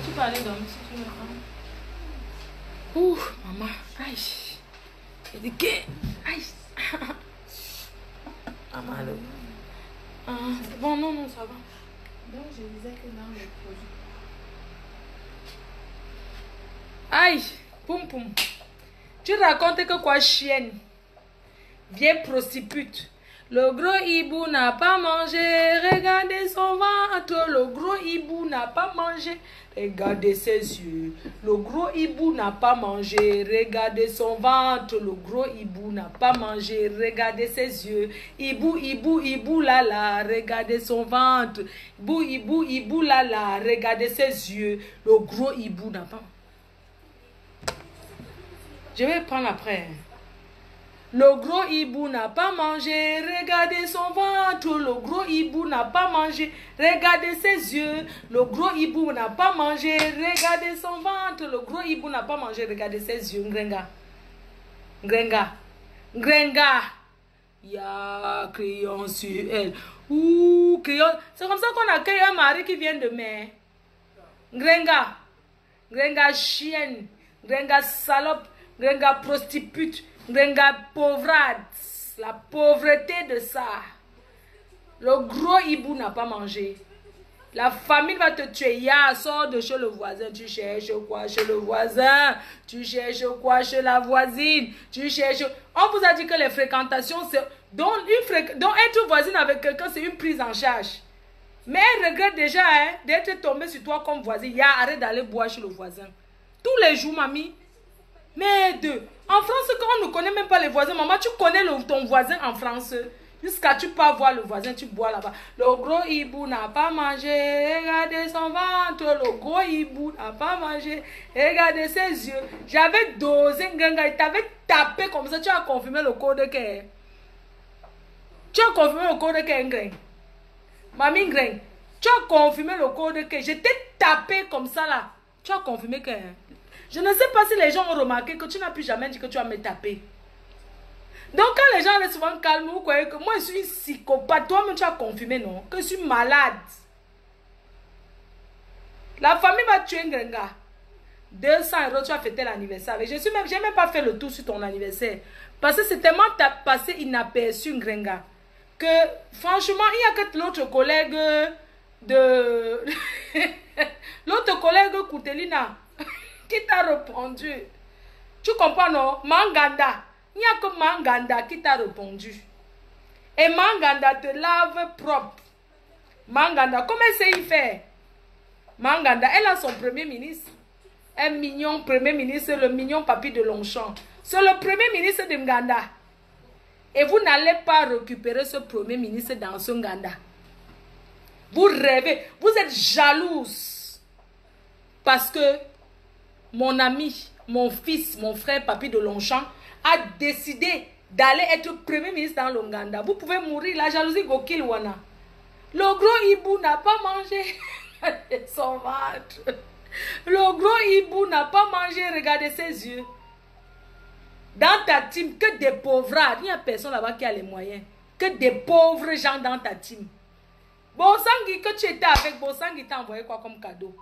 tu peux aller dormir si tu veux. Ouh, maman. Aïe. Il dit que... Aïe. Maman, c'est bon, non, ça va. Donc, je disais que dans le projet... Aïe, poum poum. Tu racontes que quoi, chienne? Vieille prostitute. Le gros hibou n'a pas mangé. Regardez son ventre. Le gros hibou n'a pas mangé. Regardez ses yeux. Le gros hibou n'a pas mangé. Regardez son ventre. Le gros hibou n'a pas mangé. Regardez ses yeux. Hibou, hibou, hibou, là, là. Regardez son ventre. Hibou, hibou, hibou, là, là. Regardez ses yeux. Le gros hibou n'a pas... Je vais prendre après. Le gros hibou n'a pas mangé. Regardez son ventre. Le gros hibou n'a pas mangé. Regardez ses yeux. Le gros hibou n'a pas mangé. Regardez son ventre. Le gros hibou n'a pas mangé. Regardez ses yeux. Ngrenga. Ngrenga. Ngrenga. Ya, crayon sur elle. Ouh, crayon. C'est comme ça qu'on accueille un mari qui vient de mer. Ngrenga. Ngrenga chienne. Ngrenga salope. Ngrenga prostitute. Ngrenga pauvrade. La pauvreté de ça. Le gros hibou n'a pas mangé. La famille va te tuer. Ya, sors de chez le voisin. Tu cherches quoi chez le voisin? Tu cherches quoi chez la voisine? Tu cherches... On vous a dit que les fréquentations, c'est... Donc, être voisine avec quelqu'un, c'est une prise en charge. Mais elle regrette déjà d'être tombée sur toi comme voisine. Ya, arrête d'aller boire chez le voisin. Tous les jours, mamie. Mais en France, quand on ne connaît même pas les voisins, maman, tu connais ton voisin en France. Jusqu'à tu pas voir le voisin, tu bois là-bas. Le gros hibou n'a pas mangé. Regardez son ventre. Le gros hibou n'a pas mangé. Regardez ses yeux. J'avais dosé Ngrenga. Il t'avait tapé comme ça. Tu as confirmé le code de quai. Tu as confirmé le code de quai, Ngren. Mamie Ngren. Tu as confirmé le code de quai. Je t'ai tapé comme ça là. Tu as confirmé que... Je ne sais pas si les gens ont remarqué que tu n'as plus jamais dit que tu vas me taper. Donc quand les gens restent souvent calmes, vous croyez que moi je suis une psychopathe. Toi-même tu as confirmé, non? Que je suis malade. La famille va tuer Ngrenga. 200 €, tu as fêté l'anniversaire. Je n'ai même pas fait le tour sur ton anniversaire. Parce que c'est tellement passé inaperçu Ngrenga. Que franchement, il n'y a que l'autre collègue de... l'autre collègue Koutelina qui t'a répondu. Tu comprends, non? Manganda. Il n'y a que Manganda qui t'a répondu. Et Manganda te lave propre. Manganda, comment elle sait y faire? Manganda, elle a son premier ministre. Un mignon premier ministre, le mignon papy de Longchamp. C'est le premier ministre de Nganda. Et vous n'allez pas récupérer ce premier ministre dans ce Nganda. Vous rêvez. Vous êtes jalouse. Parce que mon ami, mon fils, mon frère, papy de Longchamp, a décidé d'aller être premier ministre dans l'Ouganda. Vous pouvez mourir, la jalousie Gokil Wana. Le gros hibou n'a pas mangé son ventre. Le gros hibou n'a pas mangé, regardez ses yeux. Dans ta team, que des pauvres. Il n'y a personne là-bas qui a les moyens. Que des pauvres gens dans ta team. Bosangui, que tu étais avec Bosangui, t'a envoyé quoi comme cadeau?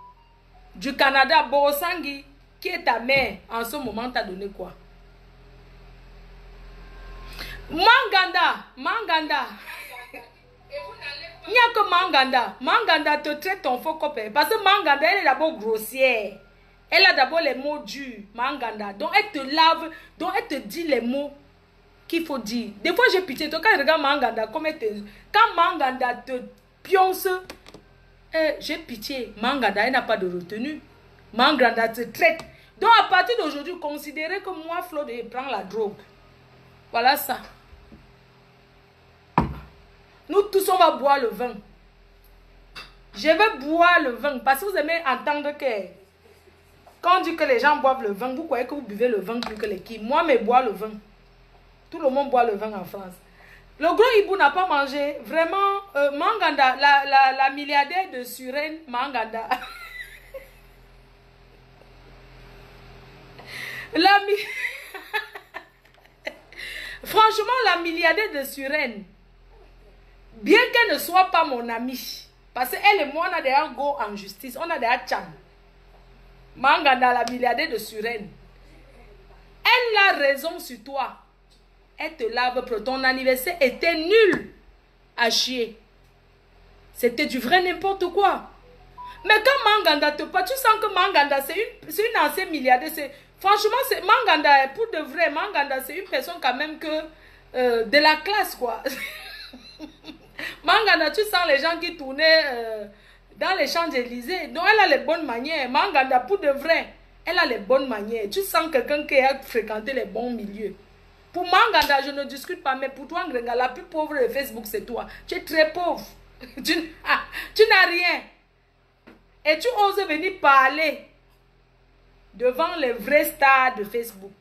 Du Canada, Bosangui, qui est ta mère, en ce moment, t'a donné quoi? Manganda. Il n'y a que Manganda. Manganda te traite ton faux copain. Parce que Manganda, elle est d'abord grossière. Elle a d'abord les mots durs. Manganda. Donc elle te lave. Donc elle te dit les mots qu'il faut dire. Des fois j'ai pitié. Donc quand je regarde Manganda, comme elle te... Quand Manganda te pionce, j'ai pitié. Manganda, elle n'a pas de retenue. Manganda te traite. Donc à partir d'aujourd'hui, considérez que moi, Flo, je prends la drogue. Voilà ça. Nous tous, on va boire le vin. Je vais boire le vin. Parce que vous aimez entendre que... Quand on dit que les gens boivent le vin, vous croyez que vous buvez le vin plus que les qui? Moi, mais bois le vin. Tout le monde boit le vin en France. Le gros hibou n'a pas mangé. Vraiment, Manganda, la milliardaire de Suresnes, Manganda. Franchement, la milliardaire de Suresnes, bien qu'elle ne soit pas mon amie, parce qu'elle et moi, on a déjà go en justice, on a déjà tcham. Manganda, la milliardaire de Suren. Elle a raison sur toi. Elle te lave pour ton anniversaire était nul à chier. C'était du vrai n'importe quoi. Mais quand Manganda te parle, tu sens que Manganda, c'est une ancienne milliardaire. Franchement, Manganda, pour de vrai, Manganda, c'est une personne quand même que de la classe, quoi. Manganda, tu sens les gens qui tournaient dans les Champs-Élysées. Donc, elle a les bonnes manières. Manganda, pour de vrai, elle a les bonnes manières. Tu sens quelqu'un qui a fréquenté les bons milieux. Pour Manganda, je ne discute pas, mais pour toi, Ngrenga, la plus pauvre de Facebook, c'est toi. Tu es très pauvre. Tu n'as rien. Et tu oses venir parler devant les vrais stars de Facebook.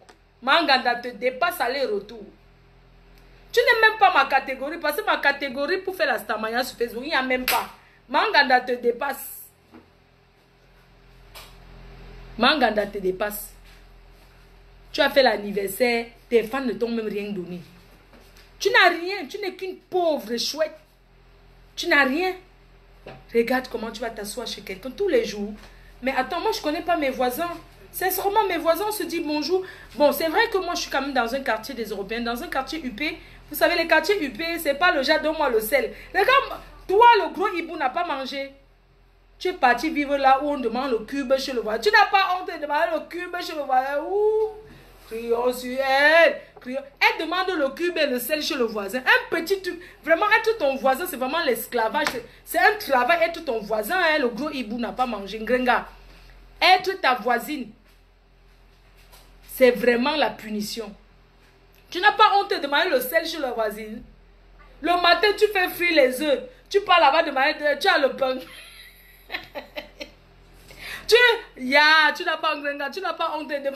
Manganda te dépasse aller-retour. Tu n'es même pas ma catégorie, parce que ma catégorie pour faire la starmania sur Facebook, il n'y a même pas. Manganda te dépasse. Manganda te dépasse. Tu as fait l'anniversaire, tes fans ne t'ont même rien donné. Tu n'as rien, tu n'es qu'une pauvre chouette. Tu n'as rien. Regarde comment tu vas t'asseoir chez quelqu'un tous les jours. Mais attends, moi je ne connais pas mes voisins. Sincèrement, mes voisins se disent bonjour. Bon, c'est vrai que moi je suis quand même dans un quartier des Européens, dans un quartier huppé. Vous savez, les quartiers huppés, c'est pas le genre donne-moi le sel. Regarde, toi le gros hibou n'a pas mangé. Tu es parti vivre là où on demande le cube chez le voisin. Tu n'as pas honte de demander le cube chez le voisin. Ouh, crions sur elle. Elle demande le cube et le sel chez le voisin. Un petit truc. Vraiment, être ton voisin, c'est vraiment l'esclavage. C'est un travail. Être ton voisin, hein, le gros hibou n'a pas mangé. Ngrenga. Être ta voisine, c'est vraiment la punition. Tu n'as pas honte de demander le sel chez la voisine. Le matin, tu fais frire les œufs. Tu pars là-bas demander, tu as le pain. tu n'as pas honte de demander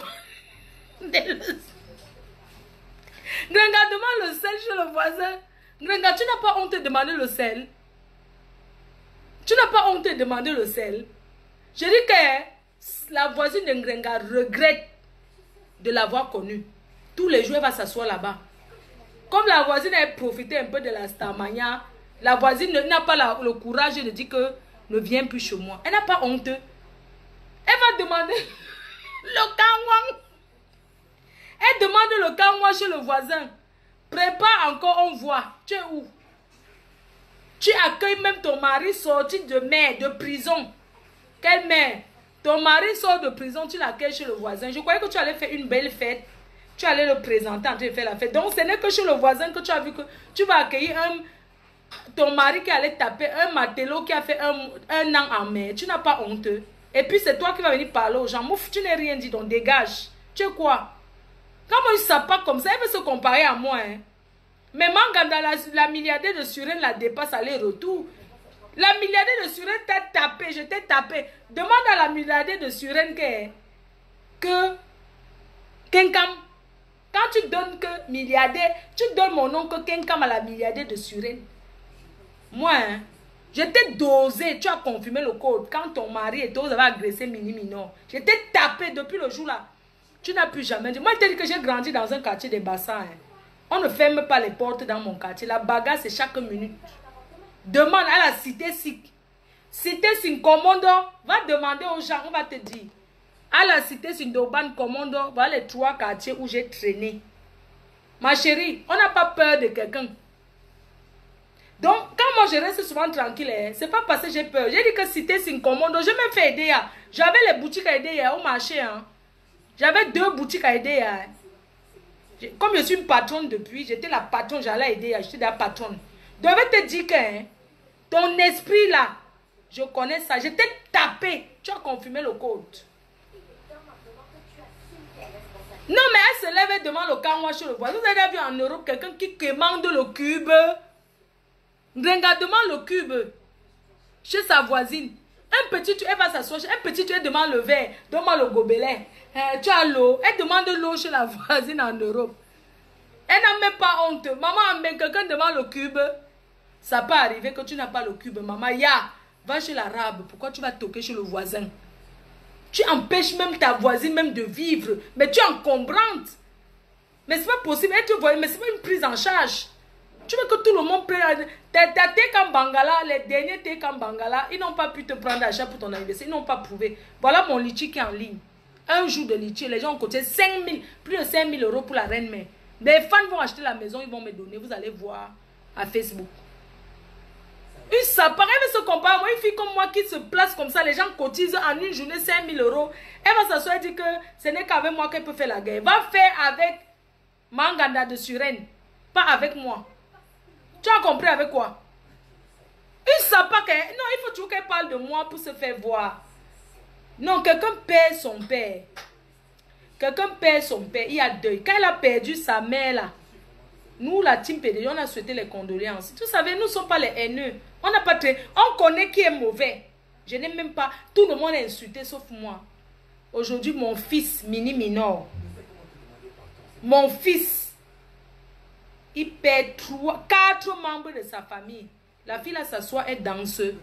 le sel. Ngrenga, demande le sel chez le voisin. Ngrenga, tu n'as pas honte de demander le sel. Tu n'as pas honte de demander le sel. Je dis que la voisine de Ngrenga regrette de l'avoir connue. Tous les jours, elle va s'asseoir là-bas. Comme la voisine a profité un peu de la starmania, la voisine n'a pas le courage de dire que ne viens plus chez moi. Elle n'a pas honte. Elle va demander le kangwang. Elle demande le kangwang chez le voisin. Prépare encore, on voit. Tu es où? Tu accueilles même ton mari sorti de mer, de prison. Quelle mère? Ton mari sort de prison, tu l'accueilles chez le voisin. Je croyais que tu allais faire une belle fête. Tu allais le présenter en train de faire la fête. Donc, ce n'est que chez le voisin que tu as vu que tu vas accueillir ton mari qui allait taper, un matelot qui a fait un an en mer. Tu n'as pas honte. Et puis, c'est toi qui vas venir parler aux gens. Mouf, tu n'es rien dit, donc dégage. Tu es quoi? Quand moi, je ne sais pas comme ça, elle veut se comparer à moi. Hein. Mais Manganda, la milliardaire de Suren la dépasse aller-retour. La milliardaire de Suren t'a tapé, je t'ai tapé. Demande à la milliardaire de Suren que Kenkam, quand tu donnes que milliardaire, tu donnes mon nom que Kenkam à la milliardaire de Suren. Moi, hein, je t'ai dosé, tu as confirmé le code. Quand ton mari et toi, vous avez agressé Mini Minor. Je t'ai tapé depuis le jour là. Tu n'as plus jamais dit. Moi, je t'ai dit que j'ai grandi dans un quartier des bassins. Hein. On ne ferme pas les portes dans mon quartier. La bagarre, c'est chaque minute. Demande à la cité SIC. Cité Sinkomondo, va demander aux gens, on va te dire. À la cité Sindoban Komondo, voilà les 3 quartiers où j'ai traîné. Ma chérie, on n'a pas peur de quelqu'un. Donc, quand moi je reste souvent tranquille, hein, c'est pas parce que j'ai peur. J'ai dit que cité Sinkomondo, je me fais aider. J'avais les boutiques à aider au marché. Hein. J'avais 2 boutiques à aider. Hein. Comme je suis une patronne depuis, j'étais la patronne, j'allais aider, j'étais la patronne. Je devais te dire que hein, ton esprit là, je connais ça. Je t'ai tapé. Tu as confirmé le code. Non, mais elle se lève devant le kangwa chez le voisin. Vous avez vu en Europe quelqu'un qui commande le cube. Ngrenga demande le cube chez sa voisine. Un petit, elle va s'asseoir. Un petit, elle demande le verre. Donne-moi le gobelet. Tu as l'eau. Elle demande l'eau chez la voisine en Europe. Elle n'a même pas honte. Maman, mais quelqu'un demande le cube. Ça peut arriver que tu n'as pas le cube. Maman, va chez l'arabe. Pourquoi tu vas toquer chez le voisin? Tu empêches même ta voisine même de vivre. Mais tu es encombrante. Mais c'est pas possible. Mais c'est pas une prise en charge. Tu veux que tout le monde prenne... Ta Tekam Bangala, les derniers Tekam Bangala, ils n'ont pas pu te prendre achat pour ton anniversaire. Ils n'ont pas prouvé. Voilà mon litchi qui est en ligne. Un jour de litchi, les gens ont coté 5 000, plus de 5 000 euros pour la reine-mère. Des fans vont acheter la maison, ils vont me donner. Vous allez voir à Facebook. Une sapare, elle se compare. Moi, une fille comme moi qui se place comme ça, les gens cotisent en une journée 5 000 euros. Elle va s'asseoir et dire que ce n'est qu'avec moi qu'elle peut faire la guerre. Va faire avec Manganda de Suren, pas avec moi. Tu as compris avec quoi? Une sapare, non, il faut toujours qu'elle parle de moi pour se faire voir. Non, quelqu'un perd son père. Quelqu'un perd son père, il y a deuil. Quand elle a perdu sa mère là, nous, la team PDG, on a souhaité les condoléances. Vous savez, nous ne sommes pas les haineux. On n'a pas très... On connaît qui est mauvais. Je n'ai même pas... Tout le monde est insulté sauf moi. Aujourd'hui, mon fils, Mini Minor, mon fils, il perd 4 membres de sa famille. La fille là s'assoit, est danseuse.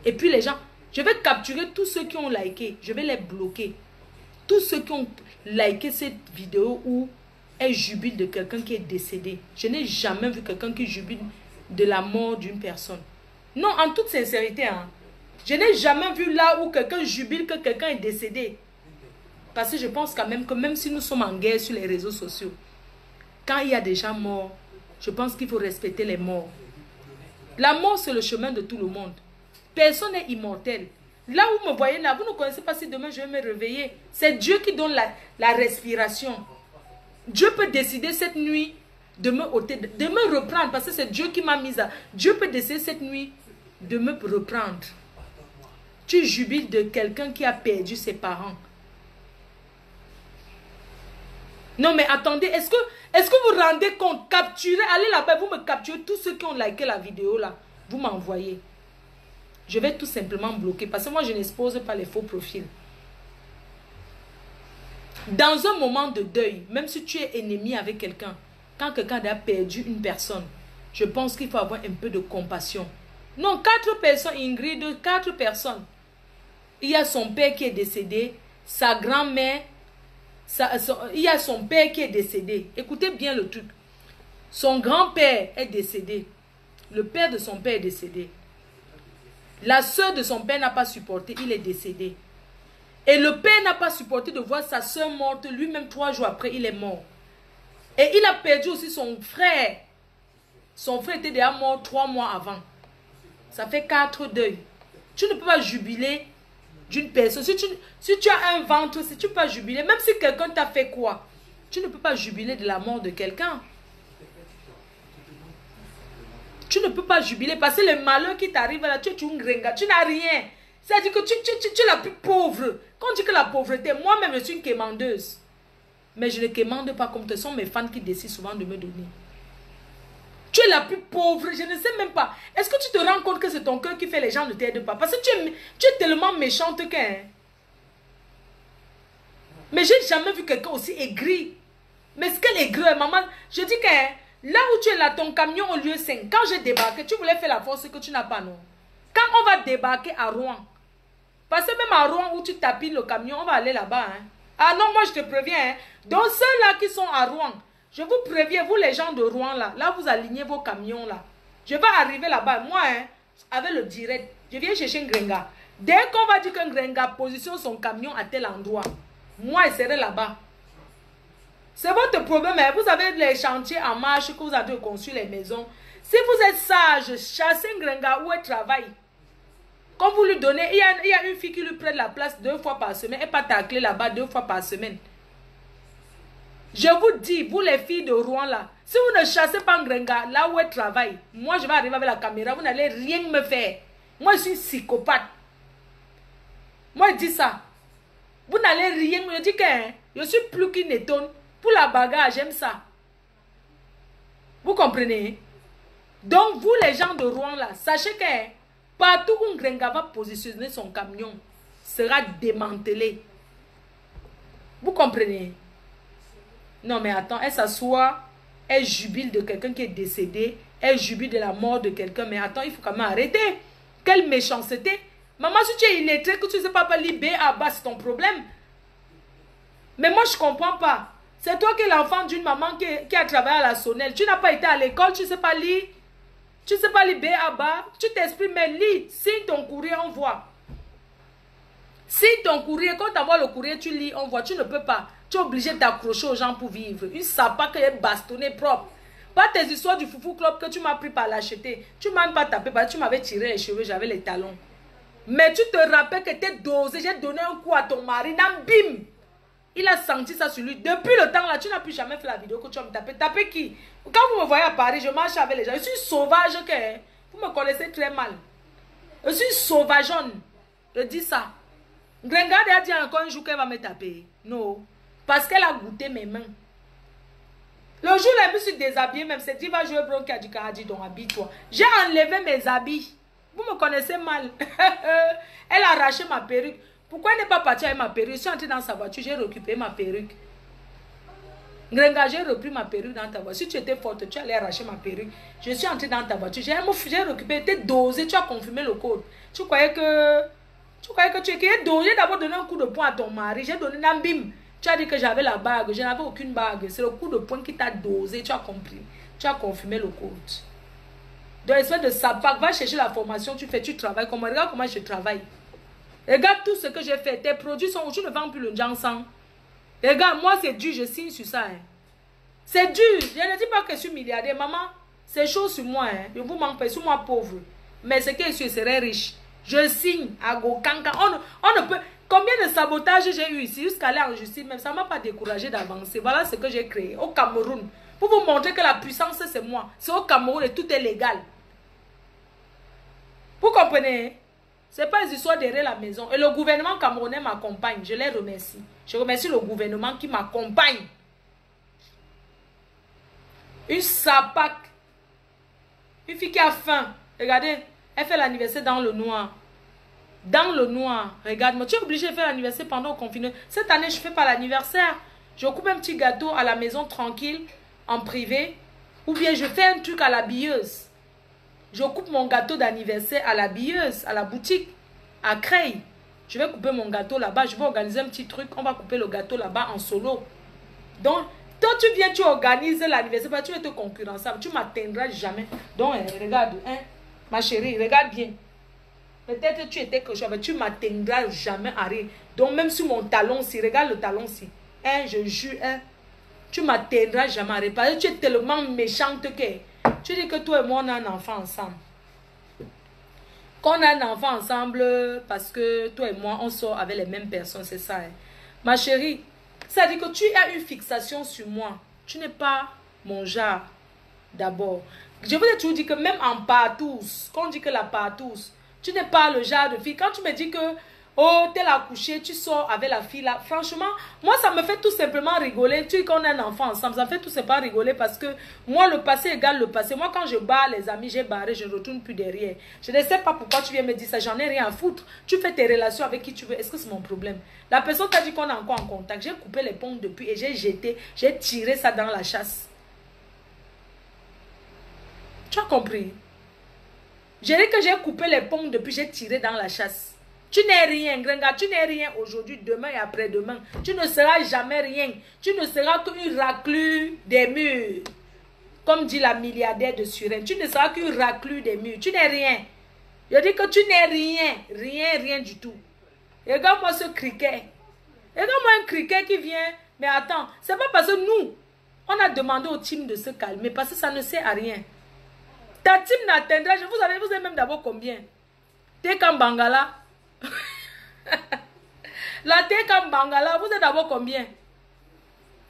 Et puis les gens, je vais capturer tous ceux qui ont liké. Je vais les bloquer. Tous ceux qui ont liké cette vidéo où elle jubile de quelqu'un qui est décédé. Je n'ai jamais vu quelqu'un qui jubile de la mort d'une personne. Non, en toute sincérité, hein. Je n'ai jamais vu là où quelqu'un jubile que quelqu'un est décédé. Parce que je pense quand même que même si nous sommes en guerre sur les réseaux sociaux, quand il y a des gens morts, je pense qu'il faut respecter les morts. La mort, c'est le chemin de tout le monde. Personne n'est immortel. Là où vous me voyez là, vous ne connaissez pas si demain je vais me réveiller. C'est Dieu qui donne la respiration. Dieu peut décider cette nuit de me ôter, de me reprendre, parce que c'est Dieu qui m'a mise à... Dieu peut décider cette nuit de me reprendre. Tu jubiles de quelqu'un qui a perdu ses parents. Non mais attendez, est-ce que vous vous rendez compte? Capturez, allez là-bas, vous me capturez tous ceux qui ont liké la vidéo là. Vous m'envoyez. Je vais tout simplement bloquer parce que moi je n'expose pas les faux profils. Dans un moment de deuil, même si tu es ennemi avec quelqu'un, quand quelqu'un a perdu une personne, je pense qu'il faut avoir un peu de compassion. Non, 4 personnes, Ingrid, 4 personnes. Il y a son père qui est décédé, sa grand-mère, il y a son père qui est décédé. Écoutez bien le truc. Son grand-père est décédé. Le père de son père est décédé. La soeur de son père n'a pas supporté, il est décédé. Et le père n'a pas supporté de voir sa soeur morte. Lui-même, 3 jours après, il est mort. Et il a perdu aussi son frère. Son frère était déjà mort 3 mois avant. Ça fait 4 deuils. Tu ne peux pas jubiler d'une personne. Si tu as un ventre, si tu peux pas jubiler, même si quelqu'un t'a fait quoi, tu ne peux pas jubiler de la mort de quelqu'un. Tu ne peux pas jubiler parce que le malheur qui t'arrive là, tu es un gringa, tu n'as rien. C'est-à-dire que tu es la plus pauvre. Quand on dit que la pauvreté, moi-même je suis une quémandeuse. Mais je ne quémande pas comme ce sont mes fans qui décident souvent de me donner. Tu es la plus pauvre, je ne sais même pas. Est-ce que tu te rends compte que c'est ton cœur qui fait les gens ne t'aident pas? Parce que tu es tellement méchante qu'un... Mais j'ai jamais vu quelqu'un aussi aigri. Mais ce qu'elle est aigrie, maman, je dis que là où tu es là, ton camion au lieu 5, quand j'ai débarqué, tu voulais faire la force que tu n'as pas, non? Quand on va débarquer à Rouen, parce que même à Rouen où tu tapis le camion, on va aller là-bas. Hein. Ah non, moi je te préviens. Hein. Donc ceux-là qui sont à Rouen, je vous préviens, vous les gens de Rouen là, là vous alignez vos camions là. Je vais arriver là-bas, moi, hein, avec le direct, je viens chercher un gringa. Dès qu'on va dire qu'un gringa positionne son camion à tel endroit, moi je serai là-bas. C'est votre problème, hein. Vous avez les chantiers en marche que vous avez construit les maisons. Si vous êtes sage, chassez un gringa où elle travaille. Quand vous lui donnez, il y a une fille qui lui prête la place 2 fois par semaine. Elle pas tacler là-bas 2 fois par semaine. Je vous dis, vous les filles de Rouen là, si vous ne chassez pas un gringa là où elle travaille, moi je vais arriver avec la caméra, vous n'allez rien me faire. Moi je suis psychopathe. Moi je dis ça. Vous n'allez rien me dire que je suis plus qu'une étonne. Pour la bagarre, j'aime ça. Vous comprenez? Donc vous les gens de Rouen là, sachez que partout où un gringa va positionner son camion sera démantelé. Vous comprenez? Non mais attends, elle s'assoit, elle jubile de quelqu'un qui est décédé, elle jubile de la mort de quelqu'un, mais attends, il faut quand même arrêter. Quelle méchanceté. Maman, si tu es illettré, que tu ne sais pas lire B à bas, c'est ton problème. Mais moi, je ne comprends pas. C'est toi qui es l'enfant d'une maman qui a travaillé à la Sonnelle. Tu n'as pas été à l'école, tu ne sais pas lire. Tu ne sais pas lire B à bas. Tu t'exprimes, mais lis. Signe ton courrier, on voit. Signe ton courrier. Quand tu envoies le courrier, tu lis, on voit. Tu ne peux pas. Tu es obligé d'accrocher aux gens pour vivre. Une sapa qui est bastonnée propre. Pas tes histoires du foufou club que tu m'as pris par l'acheter. Tu ne m'as pas tapé parce que tu m'avais tiré les cheveux, j'avais les talons. Mais tu te rappelles que tu es dosé. J'ai donné un coup à ton mari. Bim! Il a senti ça sur lui. Depuis le temps là, tu n'as plus jamais fait la vidéo que tu vas me taper. Taper qui? Quand vous me voyez à Paris, je marche avec les gens. Je suis sauvage que vous me connaissez très mal. Je suis sauvageonne. Je dis ça. Grengarde a dit encore un jour qu'elle va me taper. Non. Parce qu'elle a goûté mes mains. Le jour où je me suis déshabillée, même c'est dit va jouer bronze qui a dit qu'elle a dit donc habille-toi. J'ai enlevé mes habits. Vous me connaissez mal. Elle a arraché ma perruque. Pourquoi elle n'est pas partie avec ma perruque? Je suis entrée dans sa voiture, j'ai récupéré ma perruque. Grenga, j'ai repris ma perruque dans ta voiture. Si tu étais forte, tu allais arracher ma perruque. Je suis entrée dans ta voiture, j'ai récupéré, tu es dosé, tu as confirmé le code. Tu croyais que tu étais dosé. J'ai d'abord donné un coup de poing à ton mari, j'ai donné un bim. Tu as dit que j'avais la bague, je n'avais aucune bague. C'est le coup de poing qui t'a dosé, tu as compris. Tu as confirmé le code. Donc, espèce de sapac, va chercher la formation, tu travailles. Regarde comment je travaille. Regarde tout ce que j'ai fait. Tes produits sont où tu ne vends plus le Jansan. Regarde, moi c'est dur, je signe sur ça. Hein. C'est dur. Je ne dis pas que je suis milliardaire. Maman, c'est chaud sur moi. Hein. Je vous manque pas, sur moi pauvre. Mais ce que je suis, serait riche. Je signe à Gokanka. On ne peut... Combien de sabotages j'ai eu ici jusqu'à aller en justice, même ça ne m'a pas découragé d'avancer. Voilà ce que j'ai créé au Cameroun. Pour vous montrer que la puissance, c'est moi. C'est au Cameroun et tout est légal. Vous comprenez? Ce n'est pas une histoire derrière la maison. Et le gouvernement camerounais m'accompagne. Je les remercie. Je remercie le gouvernement qui m'accompagne. Une sapac. Une fille qui a faim. Regardez, elle fait l'anniversaire dans le noir. Dans le noir. Regarde-moi. Tu es obligé de faire l'anniversaire pendant le confinement. Cette année, je ne fais pas l'anniversaire. Je coupe un petit gâteau à la maison tranquille, en privé. Ou bien je fais un truc à la billeuse. Je coupe mon gâteau d'anniversaire à la billeuse, à la boutique, à Creil. Je vais couper mon gâteau là-bas. Je vais organiser un petit truc. On va couper le gâteau là-bas en solo. Donc, toi, tu viens, tu organises l'anniversaire. Tu vas te concurrencer. Tu ne m'atteindras jamais. Donc, regarde, hein, ma chérie, regarde bien. Peut-être que tu étais quelque chose, mais tu ne m'atteindras jamais à rien. Donc, même sur mon talon-ci, regarde le talon-ci. Hein, je jure, hein, tu ne m'atteindras jamais à rien. Parce que tu es tellement méchante que... Tu dis que toi et moi, on a un enfant ensemble. Qu'on a un enfant ensemble parce que toi et moi, on sort avec les mêmes personnes, c'est ça. Hein. Ma chérie, ça dit que tu as une fixation sur moi. Tu n'es pas mon genre, d'abord. Je vous ai toujours dit que même en partouze, quand on dit que la partouze, tu n'es pas le genre de fille. Quand tu me dis que, oh, t'es accouché, tu sors avec la fille là. Franchement, moi, ça me fait tout simplement rigoler. Tu dis qu'on a un enfant ensemble, ça me fait tout simplement rigoler parce que moi, le passé égale le passé. Moi, quand je barre les amis, j'ai barré, je ne retourne plus derrière. Je ne sais pas pourquoi tu viens me dire ça, j'en ai rien à foutre. Tu fais tes relations avec qui tu veux. Est-ce que c'est mon problème? La personne t'a dit qu'on est encore en contact. J'ai coupé les ponts depuis et j'ai jeté, j'ai tiré ça dans la chasse. Tu as compris? J'ai dit que j'ai coupé les ponts depuis, j'ai tiré dans la chasse. Tu n'es rien, Grenga, tu n'es rien aujourd'hui, demain et après-demain. Tu ne seras jamais rien. Tu ne seras qu'une raclure des murs. Comme dit la milliardaire de Suresnes. Tu ne seras qu'une raclure des murs. Tu n'es rien. Je dis que tu n'es rien. Rien, rien du tout. Regarde-moi ce criquet. Regarde-moi un criquet qui vient. Mais attends, c'est pas parce que nous, on a demandé au team de se calmer. Parce que ça ne sert à rien. Ta team n'atteindra, vous avez même d'abord combien? T'es comme Bangala. La t'es comme Bangala, vous êtes d'abord combien?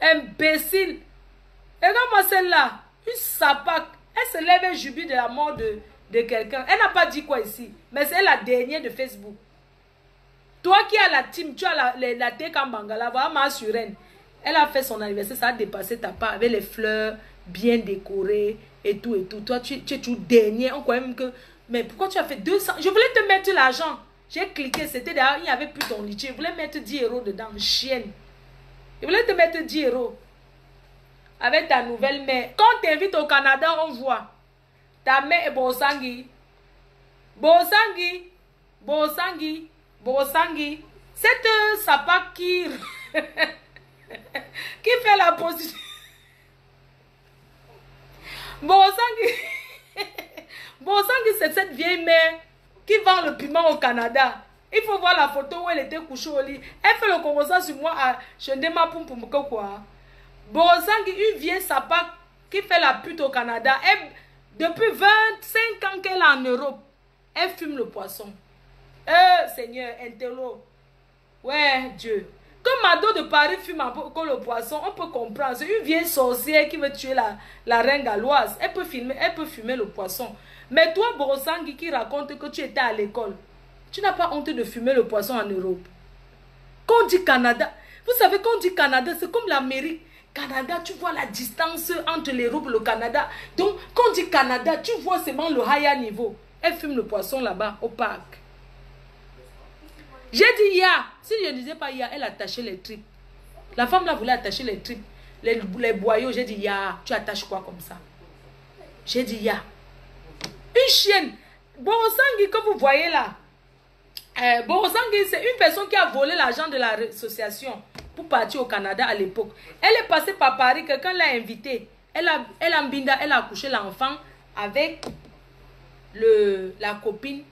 Imbécile. Regarde-moi celle-là. Une sapac. Elle se lève et jubile de la mort de quelqu'un. Elle n'a pas dit quoi ici. Mais c'est la dernière de Facebook. Toi qui as la team, tu as la thé comme Bangala. Voilà ma Suresnes. Elle a fait son anniversaire, ça a dépassé ta part avec les fleurs bien décorées et tout et tout. Toi, tu es tout dernier. On croit même que... Mais pourquoi tu as fait 200? Je voulais te mettre l'argent. J'ai cliqué, c'était derrière, il n'y avait plus ton lit. Je voulais mettre 10 € dedans, chienne. Je voulais te mettre 10 €. Avec ta nouvelle mère. Quand tu t'invites au Canada, on voit. Ta mère est Bosangui. Bosangui. Bosangui. Bosangui. Cette sapac qui... qui fait la prostitution. Borosangi, c'est cette vieille mère qui vend le piment au Canada. Il faut voir la photo où elle était couchée au lit. Elle fait le commensant sur moi à Chendema Poum quoi. Borosangi, une vieille sapa qui fait la pute au Canada. Elle, depuis 25 ans qu'elle est en Europe, elle fume le poisson. Seigneur, intello. Ouais, Dieu. Comme Mado de Paris fume encore le poisson, on peut comprendre. C'est une vieille sorcière qui veut tuer la reine galloise. Elle peut fumer le poisson. Mais toi, Borosangi, qui raconte que tu étais à l'école, tu n'as pas honte de fumer le poisson en Europe. Quand on dit Canada, vous savez, quand on dit Canada, c'est comme l'Amérique. Canada, tu vois la distance entre l'Europe et le Canada. Donc, quand on dit Canada, tu vois seulement le higher niveau. Elle fume le poisson là-bas, au parc. J'ai dit ya. Si je ne disais pas ya, elle attachait les tripes. La femme là voulait attacher les tripes. Les boyaux, j'ai dit ya. Tu attaches quoi comme ça? J'ai dit ya. Une chienne. Borosangi que vous voyez là. Borosangi, c'est une personne qui a volé l'argent de l'association pour partir au Canada à l'époque. Elle est passée par Paris, quelqu'un l'a invitée. Elle a accouché l'enfant avec la copine,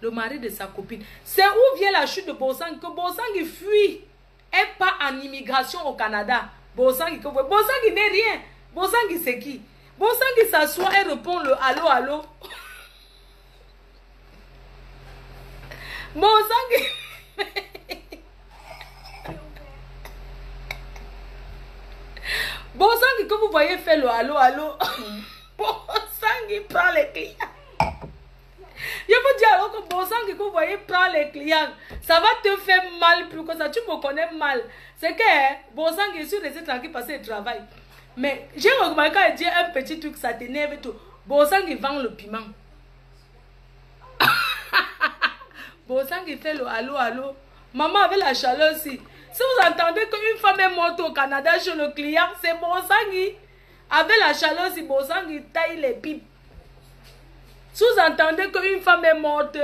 le mari de sa copine. C'est où vient la chute de Borosangi, que Borosangi fuit. Elle part en immigration au Canada. Borosangi n'est rien. Borosangi c'est qui? Borosangi s'assoit et répond le allô, allô. Borosangi. Borosangi que vous voyez faire le allô, allô. Borosangi prend les clients. Je vous dis alors que Borosangi que vous voyez prend les clients. Ça va te faire mal plus que ça. Tu me connais mal. C'est que Borosangi, je suis resté tranquille parce qu'il travaille. Mais j'ai remarqué quand il dit un petit truc, ça t'énerve et tout. Borosangi vend le piment. Borosangi fait le allô, allô. Maman avait la chaleur aussi. Si vous entendez qu'une femme est morte au Canada chez le client, c'est Borosangi. Avec la chaleur aussi, Borosangi taille les pipes. Si vous entendez qu'une femme est morte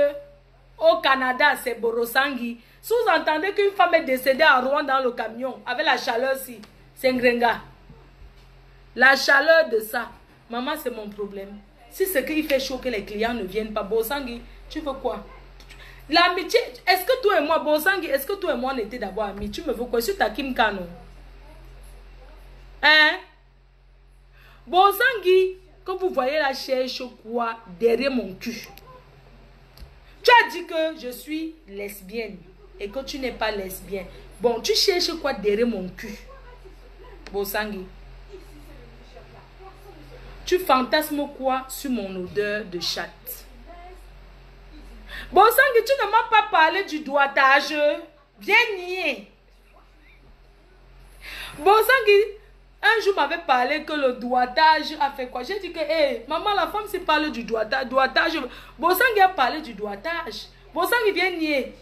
au Canada, c'est Borosangi. Si vous entendez qu'une femme est décédée à Rouen dans le camion, avec la chaleur aussi, c'est Ngrenga. La chaleur de ça, maman, c'est mon problème. Si c'est qu'il fait chaud que les clients ne viennent pas, Borosangi, tu veux quoi? L'amitié, est-ce que toi et moi, Borosangi, est-ce que toi et moi on était d'abord amis? Tu me veux quoi? Sur ta Kim Kano? Hein? Borosangi, quand vous voyez la cherche quoi derrière mon cul? Tu as dit que je suis lesbienne et que tu n'es pas lesbienne. Bon, tu cherches quoi derrière mon cul? Borosangi. Tu fantasmes quoi sur mon odeur de chatte? Borosangi, tu ne m'as pas parlé du doigtage. Viens nier. Borosangi, un jour m'avait parlé que le doigtage a fait quoi? J'ai dit que, hé, maman, la femme s'est parlé du doigtage. Borosangi a parlé du doigtage. Borosangi, viens nier.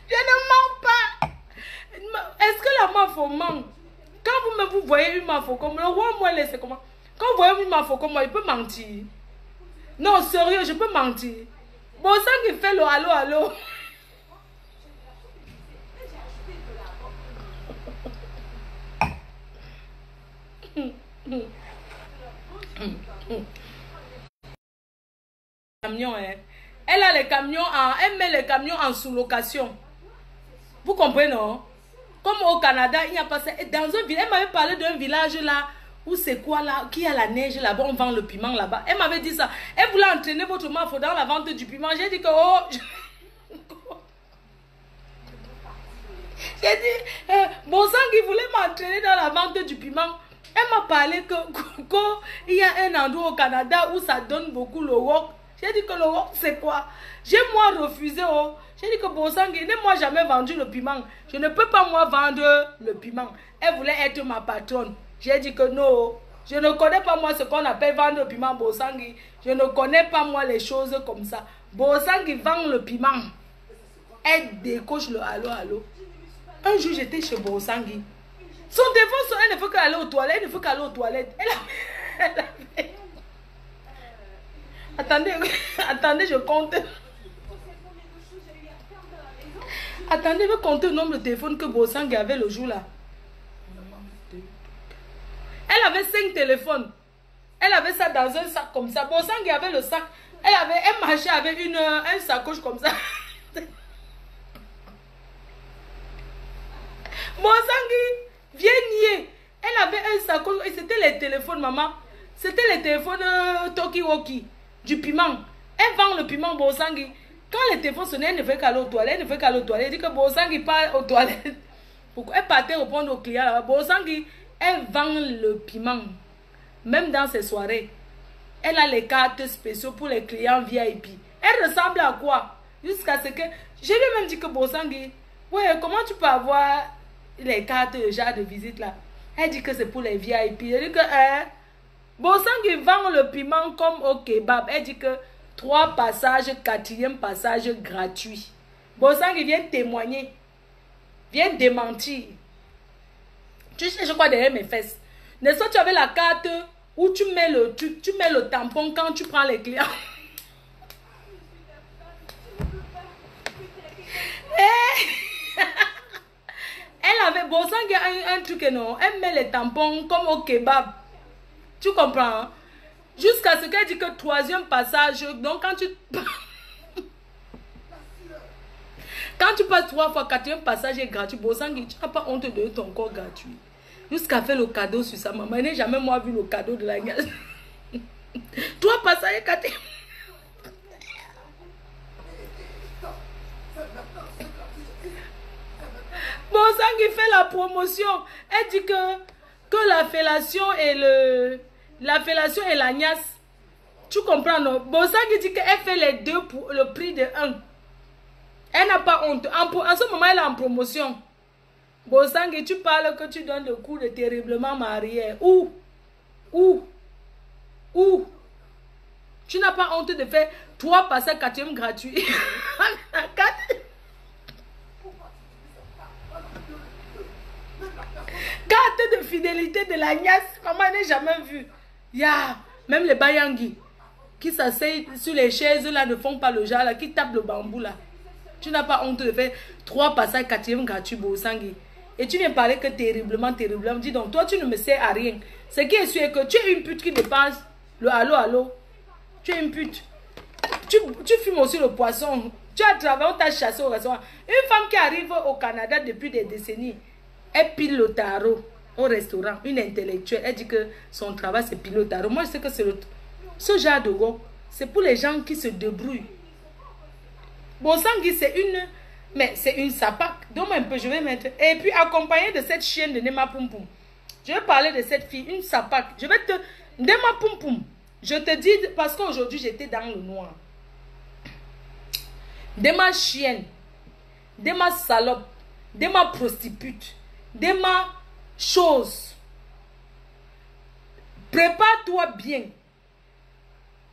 Je ne mens pas. Est-ce que la mafo ment? Quand vous voyez une mafo comme le roi, moi, laissez comment? Quand vous voyez une mafo comme moi, il peut mentir. Non, sérieux, je peux mentir. Borosangi fait le allô, allô. Camion, hein. Elle a les camions elle met les camions en sous-location. Vous comprenez, non? Comme au Canada, il n'y a pas ça. Dans un village, elle m'avait parlé d'un village là, où c'est quoi là, qui a la neige là-bas, on vend le piment là-bas. Elle m'avait dit ça. Elle voulait entraîner votre mafo dans la vente du piment. J'ai dit que, oh... J'ai dit, Borosangi voulait m'entraîner dans la vente du piment. Elle m'a parlé qu'il y a un endroit au Canada où ça donne beaucoup le wok. J'ai dit que le wok c'est quoi? J'ai moi refusé. Oh. J'ai dit que Borosangi n'a moi jamais vendu le piment. Je ne peux pas moi vendre le piment. Elle voulait être ma patronne. J'ai dit que non. Je ne connais pas moi ce qu'on appelle vendre le piment Borosangi. Je ne connais pas moi les choses comme ça. Borosangi vend le piment. Elle décoche le allô, allô. Un jour j'étais chez Borosangi. Son défaut, elle ne veut qu'aller aux toilettes. Elle ne veut qu'aller aux toilettes. Attendez, attendez, je compte. Attendez, je vais compter le nombre de téléphones que Bosang avait le jour là. Elle avait 5 téléphones. Elle avait ça dans un sac comme ça. Bosang avait le sac. Elle marchait avec un sacoche comme ça. Bosang viens nier. Elle avait un sacoche et c'était les téléphones, maman. C'était les téléphones Tokiwoki, du piment. Elle vend le piment Bosang. Quand les téléphones sonnaient, elle ne fait qu'aller aux toilettes. Elle ne fait qu'aller aux toilettes. Elle dit que Bosang part aux toilettes. Pourquoi elle partait répondre aux clients là-bas. Bosang, elle vend le piment. Même dans ses soirées. Elle a les cartes spéciaux pour les clients VIP. Elle ressemble à quoi? Jusqu'à ce que... Je lui ai même dit que Bosang, ouais, comment tu peux avoir les cartes genre de visite là? Elle dit que c'est pour les VIP. Elle dit que... Bosang vend le piment comme au kebab. Elle dit que 3 passages, 4e passage gratuit. Bosang vient témoigner. Vient démentir. Tu sais, je crois derrière mes fesses. N'est-ce pas, tu avais la carte où tu mets le tampon quand tu prends les clients. Elle avait, Bosang un truc, non. Elle met les tampons comme au kebab. Tu comprends? Hein? Jusqu'à ce qu'elle dit que 3e passage. Donc, quand tu passes 3 fois, 4e passage est gratuit. Bosang, tu n'as pas honte de ton corps gratuit. Jusqu'à faire le cadeau sur sa maman. Elle n'a jamais moi vu le cadeau de la gueule. 3 passages, 4e. Bosang fait la promotion. Elle dit que la fellation et la niasse. Tu comprends, non? Bosang dit qu'elle fait les deux pour le prix de 1. Elle n'a pas honte. En ce moment, elle est en promotion. Bosang, tu parles que tu donnes le coup de terriblement marié. Où? Tu n'as pas honte de faire 3 passages 4e gratuits. Carte de fidélité de la niasse. Maman n'a jamais vu. Même les Bayangi qui s'asseyent sur les chaises là ne font pas le genre là, qui tapent le bambou là. Tu n'as pas honte de faire 3 passages 4e gratuits, Bosang. Et tu viens parler que terriblement. Dis donc, toi tu ne me sers à rien. Ce qui est sûr est que tu es une pute qui dépense le allô. Tu es une pute. Tu fumes aussi le poisson. Tu as travaillé, on t'a chassé au restaurant. Une femme qui arrive au Canada depuis des décennies, elle pile le tarot au restaurant. Une intellectuelle, elle dit que son travail c'est pile le tarot. Moi je sais que c'est ce genre de go, c'est pour les gens qui se débrouillent. Bosang, c'est une sapac. Donne-moi un peu, je vais mettre. Et puis accompagné de cette chienne de Nema Pum Pum. Je vais parler de cette fille, une sapac. Je vais te... Nema Pum Pum. Je te dis, parce qu'aujourd'hui j'étais dans le noir. Dema chienne. Dema salope. Dema prostitute. Dema chose. Prépare-toi bien.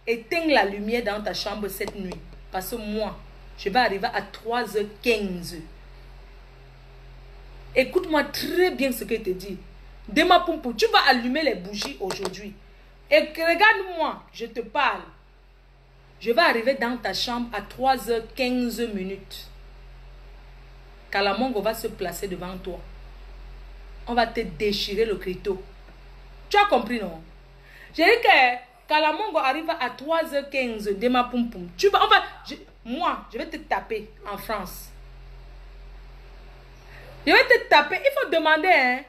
Éteins la lumière dans ta chambre cette nuit. Parce que moi, je vais arriver à 3h15. Écoute-moi très bien ce que je te dis. Dema Pompou, tu vas allumer les bougies aujourd'hui. Et regarde-moi, je te parle. Je vais arriver dans ta chambre à 3h15 minutes. Kalamongo va se placer devant toi. On va te déchirer le criteau. Tu as compris, non? J'ai dit que Kalamongo arrive à 3h15 de ma poum poum. Moi, je vais te taper en France. Je vais te taper. Il faut demander, hein.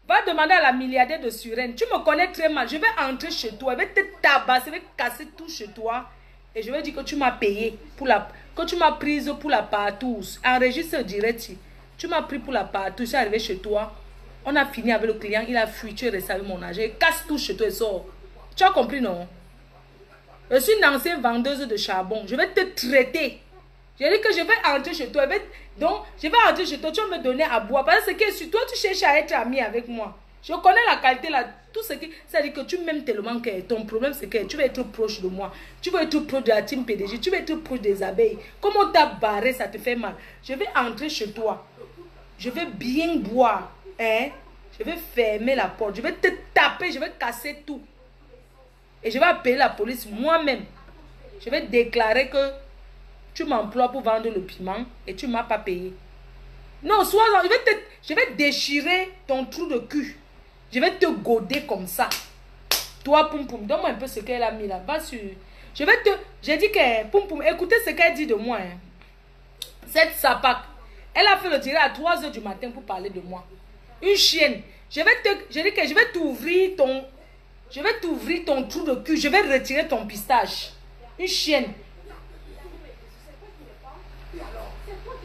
Va demander à la milliardaire de Suresnes. Tu me connais très mal. Je vais entrer chez toi. Je vais te tabasser. Je vais casser tout chez toi. Et je vais dire que tu m'as payé pour que tu m'as prise pour la partouze. Enregistre direct. Tu m'as pris pour la partouze. Je suis arrivé chez toi. On a fini avec le client. Il a fui. Tu es resté avec mon argent. Il casse tout chez toi et sort. Tu as compris, non? Je suis une ancienne vendeuse de charbon. Je vais te traiter. J'ai dit que je vais entrer chez toi. Donc, je vais entrer chez toi. Tu vas me donner à boire. Parce que sur toi, tu cherches à être ami avec moi. Je connais la qualité là. Tout ce qui. C'est-à-dire que tu m'aimes tellement que ton problème, c'est que tu veux être proche de moi. Tu veux être proche de la team PDG. Tu veux être proche des abeilles. Comme on t'a barré, ça te fait mal. Je vais entrer chez toi. Je vais bien boire. Hein? Je vais fermer la porte. Je vais te taper. Je vais casser tout. Et je vais appeler la police moi-même. Je vais déclarer que tu m'emploies pour vendre le piment et tu ne m'as pas payé. Non, je vais déchirer ton trou de cul. Je vais te goder comme ça. Toi, Poum Poum, donne-moi un peu ce qu'elle a mis là. Va sur... J'ai dit que Poum Poum, écoutez ce qu'elle dit de moi. Hein. Cette sapac, elle a fait le tiré à 3 h du matin pour parler de moi. Une chienne. Je dis que je vais t'ouvrir ton trou de cul. Je vais retirer ton pistache. Une chienne.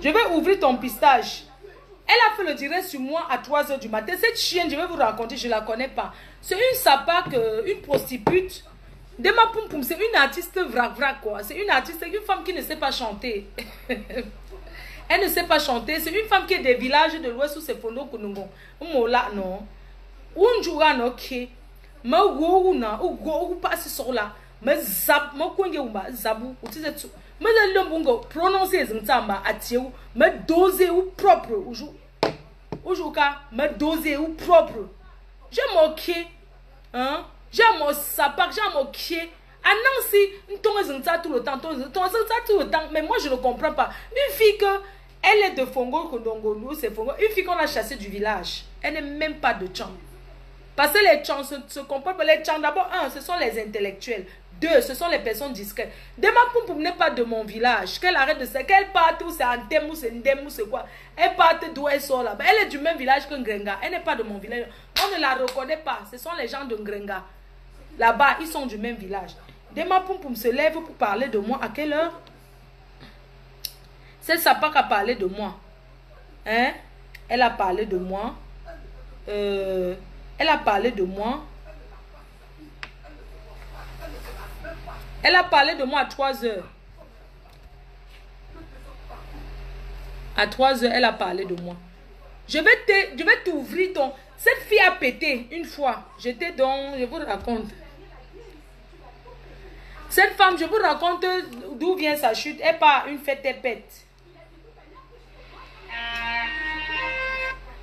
Je vais ouvrir ton pistache. Elle a fait le direct sur moi à 3 h du matin. Cette chienne, je vais vous raconter, je ne la connais pas. C'est une sapac, une prostitute. Dema Poum Poum, c'est une artiste vrac quoi. C'est une artiste, une femme qui ne sait pas chanter. Elle ne sait pas chanter. C'est une femme qui est des villages de l'Ouest où c'est Fondo Kunungo. Mola non. Unjura no ke. Ma wo na ou go passe sur là. Ma zab, ma kwenge umba zabu. Utize me le lombungo prononcer zintamba atieu. Me doser ou propre Ujuka, me doser ou propre. J'aime moquer. Hein? J'aime mon sapac, j'aime moquer. Ah non, si, tout le temps, tout le temps, mais moi je ne comprends pas. Une fille elle est de Fongo, Kondongolo, c'est Fongo, une fille qu'on a chassée du village, elle n'est même pas de Tchang. Parce que les Tchang se comportent, les Tchang, d'abord, un, ce sont les intellectuels. Deux, ce sont les personnes discrètes. Dema Poum Poum n'est pas de mon village. Qu'elle arrête de ça, qu'elle parte où c'est Antem ou c'est Ndem ou c'est quoi. Elle parte d'où elle sort là-bas. Elle est du même village que Ngrenga. Elle n'est pas de mon village. On ne la reconnaît pas. Ce sont les gens de Ngrenga. Là-bas, ils sont du même village. Dema Poum Poum se lève pour parler de moi. À quelle heure? C'est Sapak a parlé de moi. Hein? Elle a parlé de moi. Elle a parlé de moi. Elle a parlé de moi à 3 h. À 3 h, elle a parlé de moi. Je vais t'ouvrir ton... Cette fille a pété une fois. J'étais dans... Je vous raconte. Cette femme, je vous raconte d'où vient sa chute. Elle part une fête, elle pète.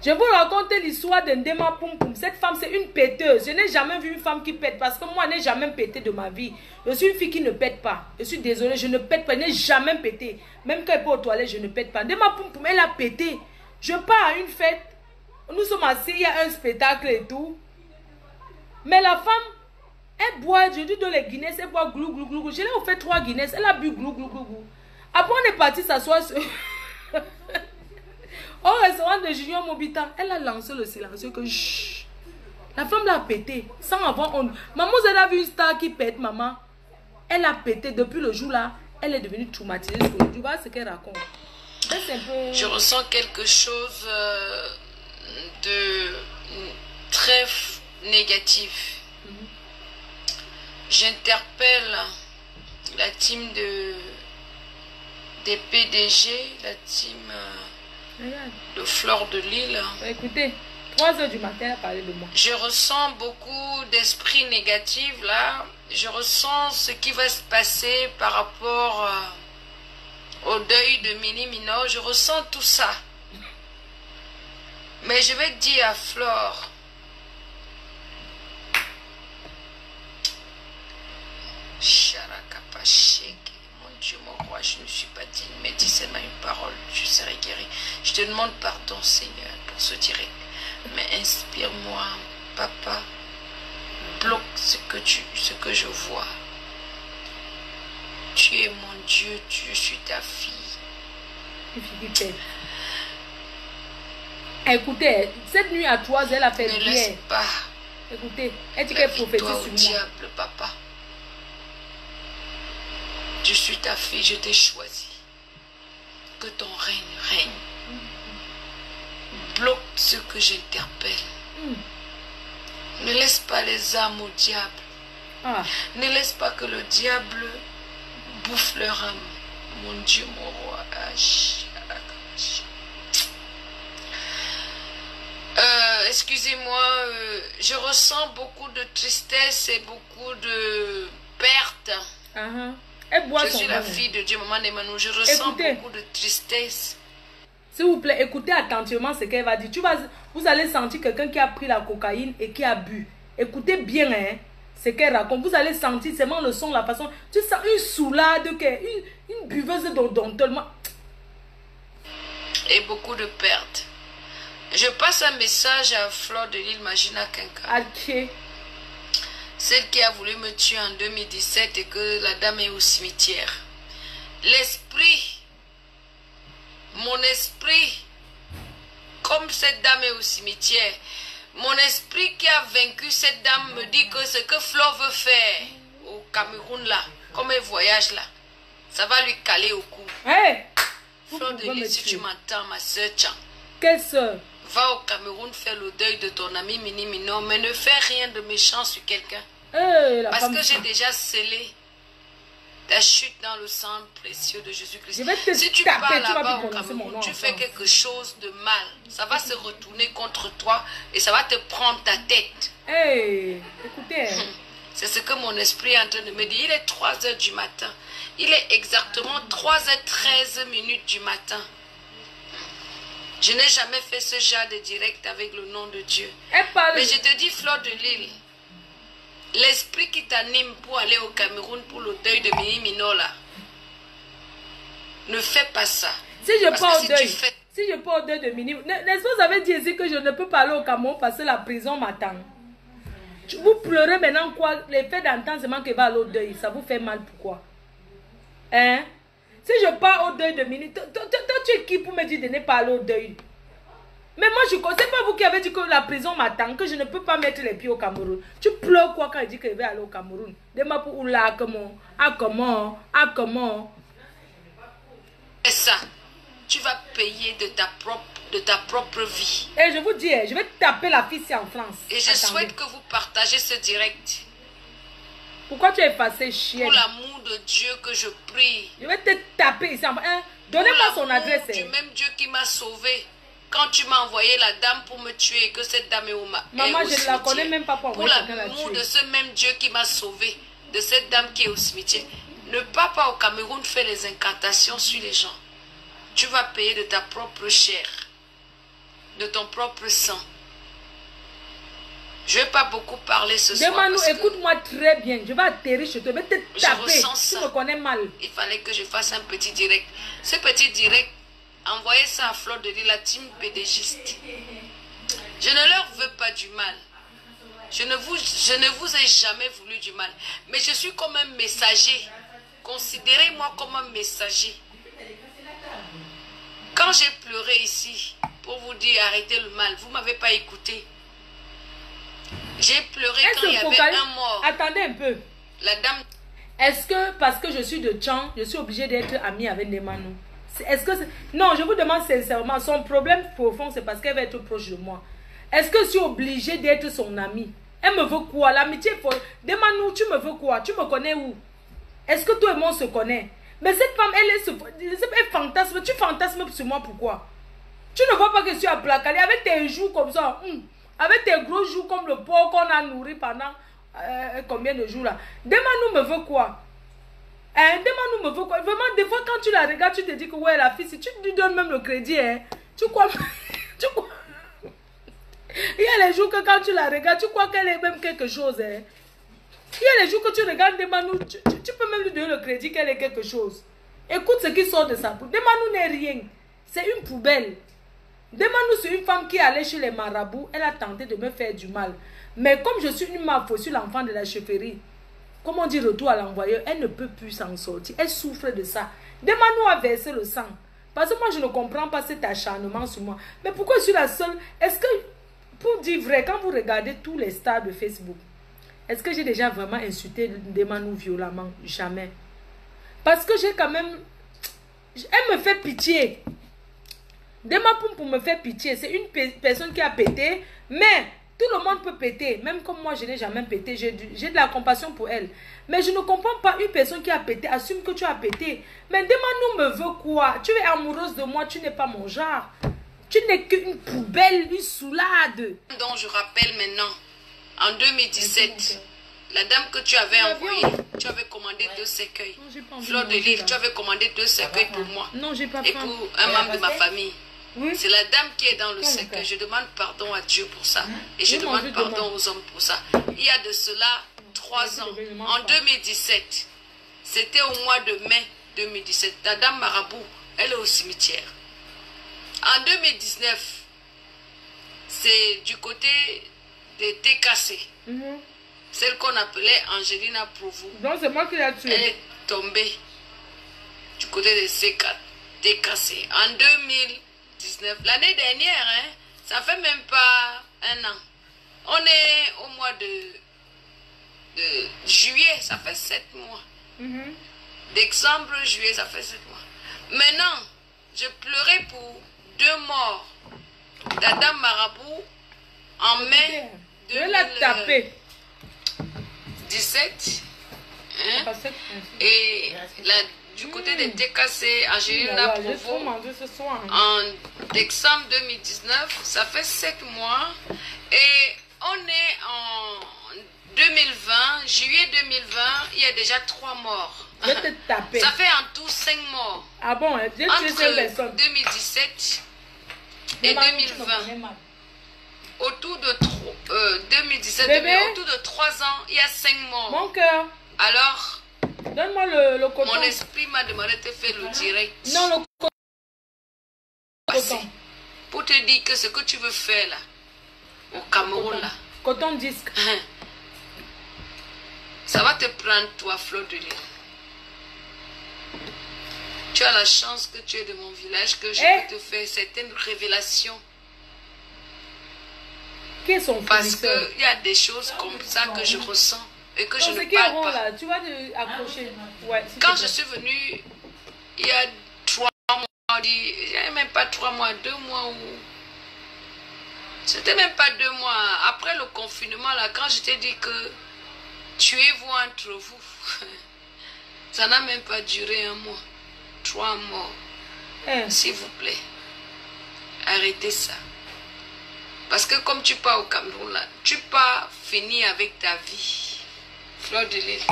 Je vous raconte l'histoire de Ndema Poum Poum. Cette femme, c'est une péteuse. Je n'ai jamais vu une femme qui pète parce que moi, je n'ai jamais pété de ma vie. Je suis une fille qui ne pète pas. Je suis désolée, je ne pète pas. Je n'ai jamais pété. Même quand elle est aux toilettes, je ne pète pas. Ndema Poum Poum, elle a pété. Je pars à une fête. Nous sommes assis, il y a un spectacle et tout. Mais la femme, elle boit, je dis de les Guinness, elle boit glou glou glou. Je l'ai offert 3 Guinness, elle a bu glou glou glou glou. Après, on est parti s'asseoir sur... Au restaurant de Junior Mobita, elle a lancé le silencieux que chut. La femme l'a pété sans avoir honte. Maman, vous avez vu une star qui pète, maman. Elle a pété depuis le jour là. Elle est devenue traumatisée. Tu vois ce qu'elle raconte. Un peu... Je ressens quelque chose de très négatif. J'interpelle la team des PDG, la team de Fleur de Lille. Écoutez, 3 h du matin, elle a parlé de moi. Je ressens beaucoup d'esprit négatif là. Je ressens ce qui va se passer par rapport au deuil de Mini Minot. Je ressens tout ça. Mais je vais dire à Flore, mon Dieu, mon roi, je ne suis pas digne, mais dis seulement une parole, je serai guéri. Je te demande pardon, Seigneur, pour ce direct. Mais inspire-moi, papa. Bloque ce que je vois. Tu es mon Dieu, je suis ta fille. Écoutez, cette nuit à 3 h, elle a fait ne bien. Laisse pas. Écoutez, elle dit qu'elle prophétise sur moi. Diable, papa. Je suis ta fille, je t'ai choisi. Que ton règne règne. Bloque ce que j'interpelle. Ne laisse pas les âmes au diable. Ne laisse pas que le diable bouffe leur âme. Mon Dieu, mon roi. Excusez-moi, je ressens beaucoup de tristesse et beaucoup de perte. Je suis la fille de Dieu, maman Emmanuel. Je ressens beaucoup de tristesse. S'il vous plaît, écoutez attentivement ce qu'elle va dire. Vous allez sentir quelqu'un qui a pris la cocaïne et qui a bu. Écoutez bien, hein. ce qu'elle raconte. Vous allez sentir seulement le son, la façon. Tu sens une soulade, une buveuse d'ontolement. Et beaucoup de pertes. Je passe un message à Fleur de l'île Magina Kenka. Ok. Celle qui a voulu me tuer en 2017 et que la dame est au cimetière. L'esprit, mon esprit, comme cette dame est au cimetière, mon esprit qui a vaincu cette dame me dit que ce que Fleur veut faire au Cameroun là, comme elle voyage là, ça va lui caler au cou. Hey! Fleur de l'île, si tu m'entends, ma soeur Tchan. Quelle soeur? Va au Cameroun faire le deuil de ton ami Mini Minon, mais ne fais rien de méchant sur quelqu'un. Hey, Parce que j'ai déjà scellé ta chute dans le sang précieux de Jésus-Christ. Je vais te Si tu taper, pars tu vas là-bas plus au prononcer mon Cameroun, nom tu fais encore. quelque chose de mal. Ça va se retourner contre toi et ça va te prendre ta tête. Hey, écoutez. C'est ce que mon esprit est en train de me dire. Il est 3 h du matin. Il est exactement 3h13 du matin. Je n'ai jamais fait ce genre de direct avec le nom de Dieu. Elle parle. Mais je te dis, Fleur de l'île, l'esprit qui t'anime pour aller au Cameroun pour le deuil de Mini Mino là, ne fais pas ça. Si je Parce pars que au si deuil, tu fais- si je pars au deuil de Mini, n'est-ce pas vous avez dit ici que je ne peux pas aller au Cameroun parce que la prison m'attend? Vous pleurez maintenant quoi? Les faits d'entendre seulement qu'il va aller au deuil, ça vous fait mal pourquoi? Hein? Si je pars au deuil de Mini, toi tu es qui pour me dire de ne pas aller au deuil? Mais moi je ne sais pas vous qui avez dit que la prison m'attend, que je ne peux pas mettre les pieds au Cameroun. Tu pleures quoi quand il dit qu'il va aller au Cameroun? Dis-moi pour où là, comment? Ah comment? Ah comment? fais ça, tu vas payer de ta propre vie. Et je vous dis, je vais taper la fille ici en France. Et je Attendez. souhaite que vous partagez ce direct. Pourquoi tu es effacé, chienne? Pour l'amour de Dieu que je prie. Je vais te taper ici en France. Hein? Pour Donnez-moi son l'amour adresse. du Hein. même Dieu qui m'a sauvé. Quand tu m'as envoyé la dame pour me tuer et que cette dame est Maman, au je ne la cimetière. connais même pas pour Pour envoyer quelqu'un la l'amour tuer. de ce même Dieu qui m'a sauvé, de cette dame qui est au cimetière. Ne pars pas au Cameroun faire les incantations sur les gens. Tu vas payer de ta propre chair, de ton propre sang. Je ne vais pas beaucoup parler ce soir. Demande-nous, parce que écoute-moi très bien. Je vais atterrir chez toi. Je vais te Je taper. ressens Tu ça. me connais mal. il fallait que je fasse un petit direct. Ce petit direct, envoyez ça à Fleur de l'île, la team pédégiste. Je ne leur veux pas du mal. Je ne vous ai jamais voulu du mal. Mais je suis comme un messager. Considérez-moi comme un messager. Quand j'ai pleuré ici, pour vous dire arrêtez le mal, vous ne m'avez pas écouté. J'ai pleuré Elle quand se il y avait focalise. un mort. Attendez un peu. La dame... Est-ce que parce que je suis de Tchang, je suis obligée d'être amie avec Nemanou? Est-ce que non, je vous demande sincèrement, son problème profond, c'est parce qu'elle va être proche de moi. Est-ce que je suis obligée d'être son amie? Elle me veut quoi? L'amitié, Nemanou, tu me veux quoi? Tu me connais où? Est-ce que toi et moi on se connaît? Mais cette femme, elle fantasme. Tu fantasmes sur moi, pourquoi? Tu ne vois pas que je suis à placalé avec tes joues comme ça, avec tes gros joues comme le porc qu'on a nourri pendant combien de jours là? Demande-nous me veut quoi? Demande-nous me veut quoi? Vraiment, des fois quand tu la regardes, tu te dis que ouais, la fille, si tu lui donnes même le crédit, tu crois... tu crois... Il y a les jours que quand tu la regardes, tu crois qu'elle est même quelque chose. Il y a les jours que tu regardes Demandou, tu peux même lui donner le crédit qu'elle est quelque chose. Écoute ce qui sort de sa bouche. Demandou n'est rien. C'est une poubelle. Demandou, c'est une femme qui est allée chez les marabouts. Elle a tenté de me faire du mal. Mais comme je suis une mafia, je suis l'enfant de la chefferie. Comme on dit retour à l'envoyeur, elle ne peut plus s'en sortir. Elle souffre de ça. Demandou a versé le sang. Parce que moi, je ne comprends pas cet acharnement sur moi. Mais pourquoi je suis la seule? Est-ce que, pour dire vrai, quand vous regardez tous les stars de Facebook, est-ce que j'ai déjà vraiment insulté Demandou violemment? Jamais. Parce que j'ai quand même... Elle me fait pitié. Demandou pour me faire pitié. C'est une personne qui a pété. Mais tout le monde peut péter. Même comme moi, je n'ai jamais pété. J'ai de la compassion pour elle. Mais je ne comprends pas une personne qui a pété. Assume que tu as pété. Mais Demandou me veut quoi? Tu es amoureuse de moi. Tu n'es pas mon genre. Tu n'es qu'une poubelle, une soulade. Donc je rappelle maintenant, en 2017, la dame que tu avais envoyée, tu avais commandé 2 cercueils. Fleur de l'île, tu avais commandé 2 cercueils pour moi. Non, j'ai pas Et faim. pour un membre de ma famille. Oui. C'est la dame qui est dans le cercueil. Je demande pardon à Dieu pour ça. Et je Oui, demande moi, je pardon demande. aux hommes pour ça. Il y a de cela 3 ans, en 2017. C'était au mois de mai 2017. Ta dame Marabout, elle est au cimetière. En 2019, c'est du côté de TKC. Celle qu'on appelait Angelina Provo. Donc c'est moi qui l'ai tuée. Elle est tombée du côté de TKC. En 2019, l'année dernière, hein, ça fait même pas un an. On est au mois de juillet, ça fait 7 mois. Décembre, juillet, ça fait 7 mois. Maintenant, je pleurais pour 2 morts. La dame Marabout, en mai Je vais la taper. 17. Hein? Et du côté de TKC, Angelina Provo, en décembre 2019, ça fait 7 mois. Et on est en 2020, juillet 2020, il y a déjà 3 morts. Je vais te taper. Ça fait en tout 5 morts. Ah bon, j'ai tué cette personne. Entre 2017 et 2020. Autour de 2017, autour de 3 ans, il y a 5 morts. Mon cœur. Alors, donne-moi le coton. Mon esprit m'a demandé de faire le direct. Non, le coton. Pour te dire que ce que tu veux faire là, au Cameroun là. Coton disque. Ça va te prendre toi, Fleur de Lys. Tu as la chance que tu es de mon village, que je peux te faire certaines révélations. Qui est son Parce qu'il y a des choses comme ça que je ressens et que je ne parle pas. Là, tu vas te accrocher. Ouais, quand je suis venue, il y a 3 mois, il n'y a même pas 3 mois, 2 mois ou... C'était même pas 2 mois. Après le confinement, là, quand je t'ai dit que tuez-vous entre vous, ça n'a même pas duré 1 mois. 3 morts. S'il vous plaît, arrêtez ça. Parce que comme tu pars au Cameroun, là, tu pars finir avec ta vie. Fleur de Lys.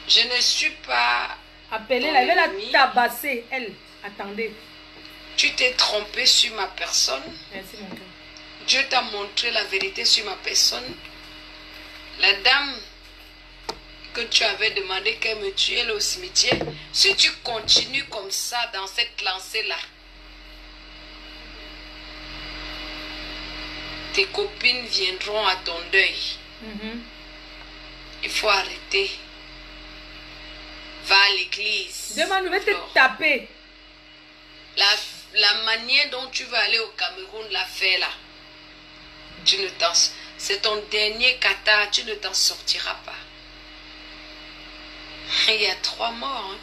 Je ne suis pas... Appelez, elle avait la tabasser, elle. Attendez. Tu t'es trompé sur ma personne. Merci, mon cœur. Dieu t'a montré la vérité sur ma personne. La dame que tu avais demandé qu'elle me tue, elle est au cimetière. Si tu continues comme ça, dans cette lancée-là, tes copines viendront à ton deuil. Il faut arrêter. Va à l'église. Demande, je vais te taper. La manière dont tu vas aller au Cameroun, la faire là, c'est ton dernier kata, tu ne t'en sortiras pas. Il y a 3 morts. Hein.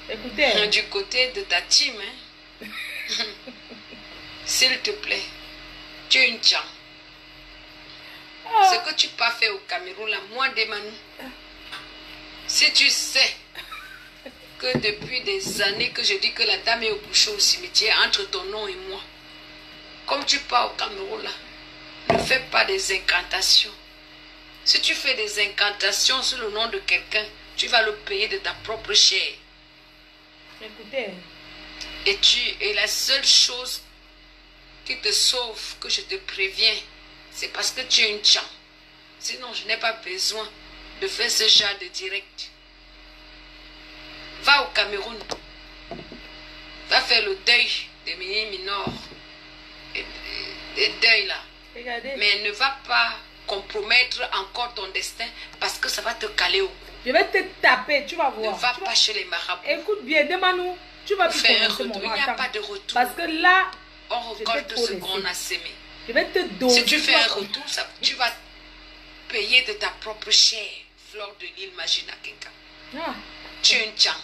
Écoutez. Du côté de ta team. Hein. S'il te plaît. Tu es une tcham. Ce que tu pas fait au Cameroun, là, moi, Demanu, si tu sais que depuis des années que je dis que la dame est au bouchon au cimetière, entre ton nom et moi, comme tu pars au Cameroun, là, ne fais pas des incantations. Si tu fais des incantations sur le nom de quelqu'un, tu vas le payer de ta propre chair. Écoutez. Et la seule chose qui te sauve, que je te préviens, c'est parce que tu es une tcham. Sinon, je n'ai pas besoin de faire ce genre de direct. Va au Cameroun. Va faire le deuil des mineurs et des deuils là. Regardez. Mais ne va pas compromettre encore ton destin parce que ça va te caler au cou. Je vais te taper, tu vas voir. Ne va pas chez les marabouts. Écoute bien, demande-nous. Tu vas faire un retour. Il n'y a pas de retour. Parce que là, on récolte ce qu'on a sémé. Je vais te doser. Si tu fais un retour, tu vas payer de ta propre chair. Fleur de Lys, Magina Kenka. Tu es une tcham.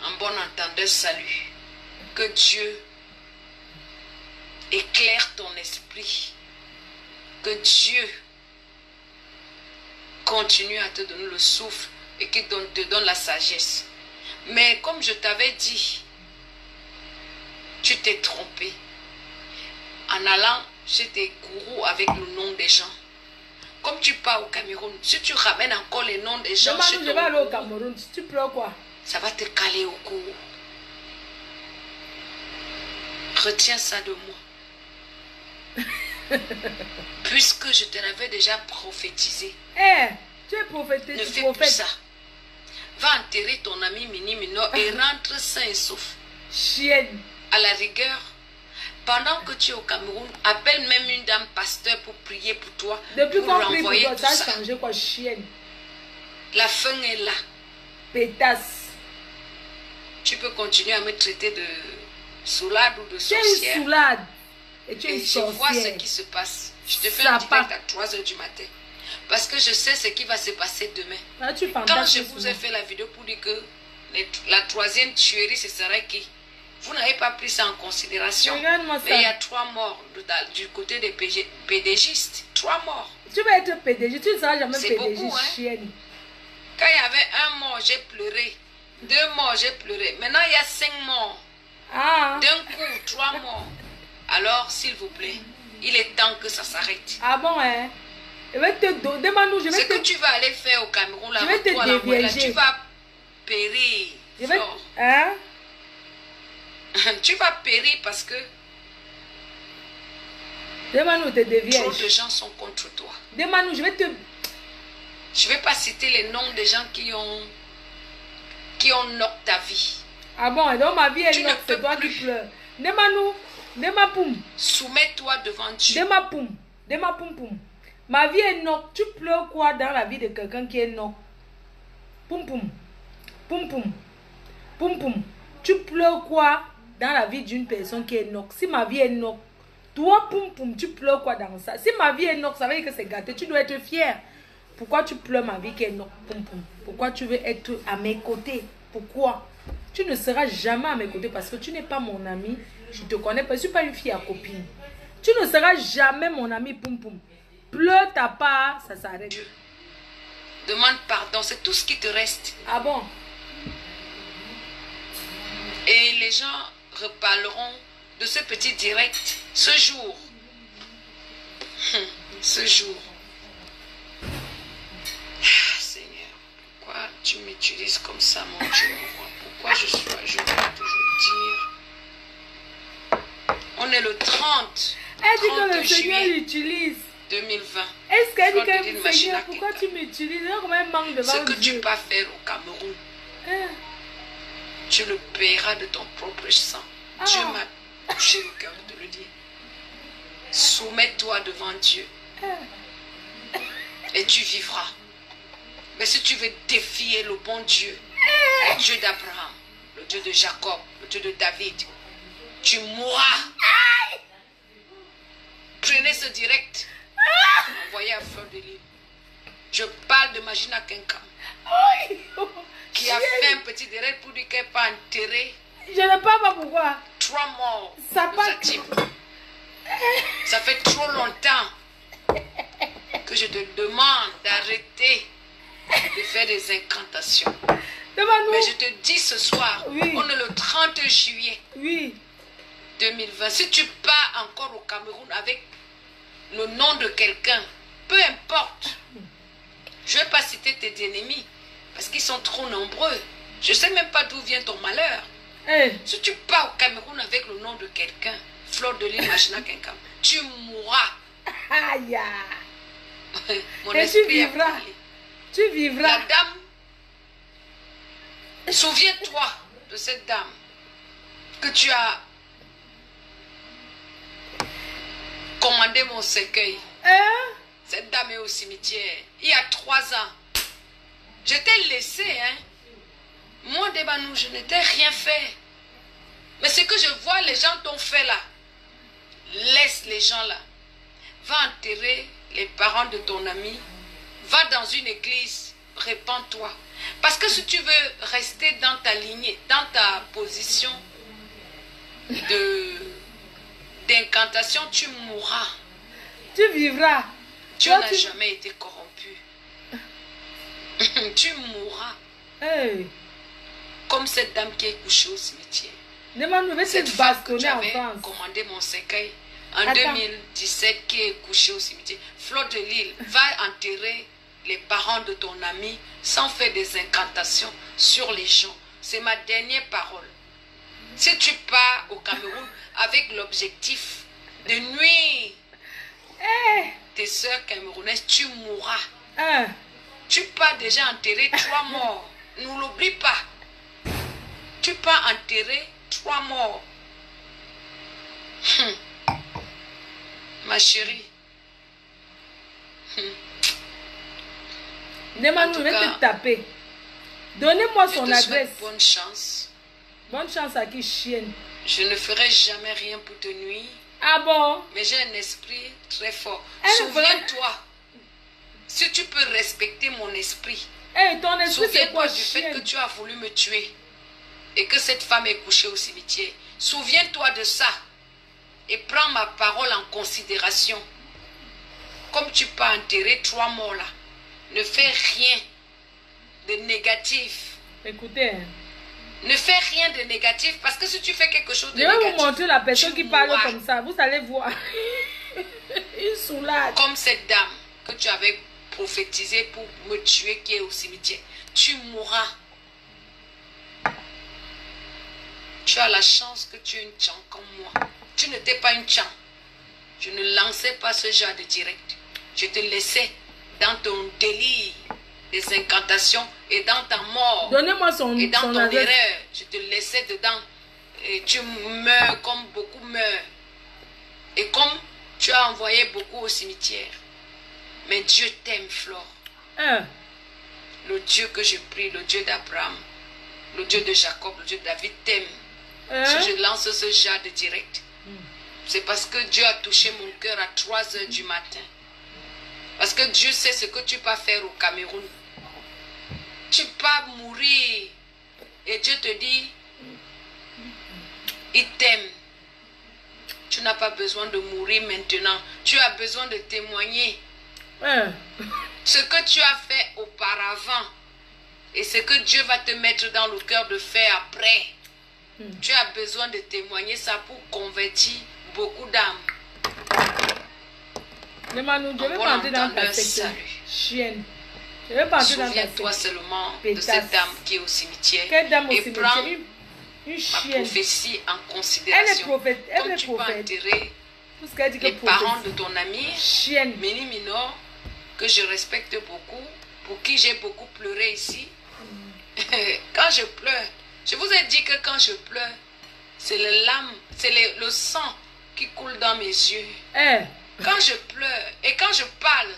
En bon entendeur, salut. Que Dieu éclaire ton esprit. Que Dieu continue à te donner le souffle et qu'il te donne la sagesse. Mais comme je t'avais dit, tu t'es trompé en allant chez tes gourous avec le nom des gens. Comme tu pars au Cameroun, si tu ramènes encore les noms des gens, je vais aller au Cameroun. Tu pleures quoi? Ça va te caler au cou. Retiens ça de moi. Puisque je te l'avais déjà prophétisé. Eh, tu es Ne prophétesse, fais plus prophète. ça. Va enterrer ton ami Mini Mino et rentre sain et sauf. Chienne. À la rigueur, pendant que tu es au Cameroun, appelle même une dame pasteur pour prier pour toi. Depuis pour qu'on prie pour renvoyer toi, tout ça a ça. changé quoi, chienne. La fin est là. Pétasse. Tu peux continuer à me traiter de soulade ou de Tu es une sorcière. soulade. Et tu es Et une je vois ce sorcière. qui se passe. Je te fais Ça un direct part. à 3 h du matin. Parce que je sais ce qui va se passer demain. Ah, tu Quand fantasmes je vous ai souvent. fait la vidéo pour dire que la troisième tuerie, ce serait qui? Vous n'avez pas pris ça en considération. Regarde-moi Mais il y a ça. 3 morts du côté des PDGistes. 3 morts. Tu vas être PDG. Tu ne seras jamais C'est PDG, beaucoup, hein. chienne. Quand il y avait 1 mort, j'ai pleuré. 2 morts, j'ai pleuré. Maintenant, il y a 5 morts. Ah. D'un coup, 3 morts. Alors, s'il vous plaît, il est temps que ça s'arrête. Ah bon, hein? Je vais te demande-nous, je Ce vais que te... tu vas aller faire au Cameroun, là, Je vais te toi, là, dévierger. tu vas périr. Je vais... Flore. Hein? Tu vas périr parce que Demande-nous, te trop de dévierge. gens sont contre toi. Demande-nous, je vais te... Je ne vais pas citer les noms des gens qui ont knock ta vie. Ah bon, et donc ma vie est Tu ne noire, c'est peux toi qui plus. pleures. Demande-nous, Demapoum, Soumets-toi devant Dieu. Demapoum, Demapoum. Ma vie est noire. Tu pleures quoi dans la vie de quelqu'un qui est noire? Poum poum, poum poum, poum poum. Tu pleures quoi dans la vie d'une personne qui est noire? Si ma vie est noire, toi poum poum, tu pleures quoi dans ça? Si ma vie est noire, ça veut dire que c'est gâté. Tu dois être fier. Pourquoi tu pleures ma vie qui est noire? Poum poum. Pourquoi tu veux être à mes côtés? Pourquoi? Tu ne seras jamais à mes côtés parce que tu n'es pas mon ami. Je te connais pas. Je ne suis pas une fille à copine. Tu ne seras jamais mon ami. Poum poum. Pleure ta part, ça s'arrête. Dieu. Demande pardon, c'est tout ce qui te reste. Ah bon? Et les gens reparleront de ce petit direct ce jour. Ce jour. Ah, Seigneur, pourquoi tu m'utilises comme ça, mon Dieu, mon roi? Pourquoi je dois toujours dire? On est le 30. Elle dit que 30 le Seigneur juillet l'utilise. 2020. Est-ce qu'elle dit Fleur de que l'île Seigneur, Machina pourquoi Keka. tu m'utilises? Comment elle manque devant Ce que tu Dieu? vas faire au Cameroun, Hein? tu le paieras de ton propre sang. Ah. Dieu m'a touché au cœur de te le dire. Soumets-toi devant Dieu Hein? et tu vivras. Mais si tu veux défier le bon Dieu, le Dieu d'Abraham, le Dieu de Jacob, le Dieu de David, tu mourras. Prenez ce direct. Envoyez à Fleur de l'Île. Je parle de Magina Kenkam Aïe! qui a fait un petit direct pour dire qu'elle pas enterrer Je ne sais pas pourquoi. 3 morts Ça de part- sa team. Ça fait trop longtemps que je te demande d'arrêter de faire des incantations. Demande-nous. Mais je te dis ce soir, Oui. on est le 30 juillet Oui. 2020. Si tu pars encore au Cameroun avec le nom de quelqu'un, peu importe, je ne vais pas citer tes ennemis parce qu'ils sont trop nombreux. Je ne sais même pas d'où vient ton malheur. Hey. Si tu pars au Cameroun avec le nom de quelqu'un, Fleur de l'Île Machina Kenkam, tu mourras. Aïe. Mon Et tu esprit a vivras. parlé. Tu vivras. La dame, souviens-toi de cette dame que tu as commandé mon cercueil. Hein? Cette dame est au cimetière. Il y a 3 ans. Je t'ai laissé, hein. Moi, Debanou, je ne t'ai rien fait. Mais ce que je vois, les gens t'ont fait là. Laisse les gens là. Va enterrer les parents de ton ami. Va dans une église. Répands-toi. Parce que si tu veux rester dans ta lignée, dans ta position d'incantation, tu mourras. Tu vivras. Dieu Toi, n'a tu- jamais été corrompu. Tu mourras Hey. comme cette dame qui est couchée au cimetière. Demande-nous, vais Cette te femme que tu bastonner en avais France. commandé mon cercueil en Attends. 2017 qui est couchée au cimetière. Fleur de l'Île, va enterrer les parents de ton ami sans faire des incantations sur les gens. C'est ma dernière parole. Si tu pars au Cameroun avec l'objectif de nuire tes soeurs camerounaises, tu mourras. Eh. Tu pars déjà enterrer 3 morts. Ne l'oublie pas. Tu pars enterrer 3 morts. Ma chérie. Demande, je vais te taper. Donnez-moi son Je te souhaite adresse. bonne chance. Bonne chance à qui, chienne. Je ne ferai jamais rien pour te nuire. Ah bon? Mais j'ai un esprit très fort. Elle Souviens-toi. Si tu peux respecter mon esprit. Eh, ton esprit, c'est Souviens-toi quoi, du fait que chienne? tu as voulu me tuer. Et que cette femme est couchée au cimetière. Souviens-toi de ça. Et prends ma parole en considération. Comme tu peux enterrer 3 morts là. Ne fais rien de négatif. Écoutez, hein. Ne fais rien de négatif. Parce que si tu fais quelque chose de Je vais négatif, vous montrer la personne tu qui parle mourras. comme ça. Vous allez voir. Une soulage. Comme cette dame que tu avais prophétisée pour me tuer qui est au cimetière. Tu mourras. Tu as la chance que tu es une tchan comme moi. Tu n'étais pas une tchan. Je ne lançais pas ce genre de direct. Je te laissais dans ton délire des incantations et dans ta mort. Donnez-moi son, Et dans son ton adresse. erreur, je te laissais dedans. Et tu meurs comme beaucoup meurent. Et comme tu as envoyé beaucoup au cimetière. Mais Dieu t'aime, Flore. Hein? Le Dieu que je prie, le Dieu d'Abraham, le Dieu de Jacob, le Dieu de David t'aime. Hein? Si je lance ce genre de direct, c'est parce que Dieu a touché mon cœur à 3 heures du matin. Parce que Dieu sait ce que tu vas faire au Cameroun. Tu vas mourir. Et Dieu te dit, il t'aime. Tu n'as pas besoin de mourir maintenant. Tu as besoin de témoigner. Hein? Ce que tu as fait auparavant et ce que Dieu va te mettre dans le cœur de faire après. Tu as besoin de témoigner ça pour convertir beaucoup d'âmes. Demande-nous, je vais Bon pas entrer dans ta entendeur, secte. salut. Chienne. Je vais pas entrer dans ta Souviens-toi secte. seulement de Pétasse. cette dame qui est au cimetière. Quelle dame au et cimetière? prends Une ma chienne. prophétie en Elle est considération. prophète. Elle Comme est tu peux prophète. enterrer Tout ce qu'elle dit que les parents prophète. de ton ami, Chienne. Mini Minor, que je respecte beaucoup, pour qui j'ai beaucoup pleuré ici. Quand je pleure, je vous ai dit que quand je pleure, c'est les larmes, c'est le sang qui coule dans mes yeux. Eh. Quand je pleure et quand je parle,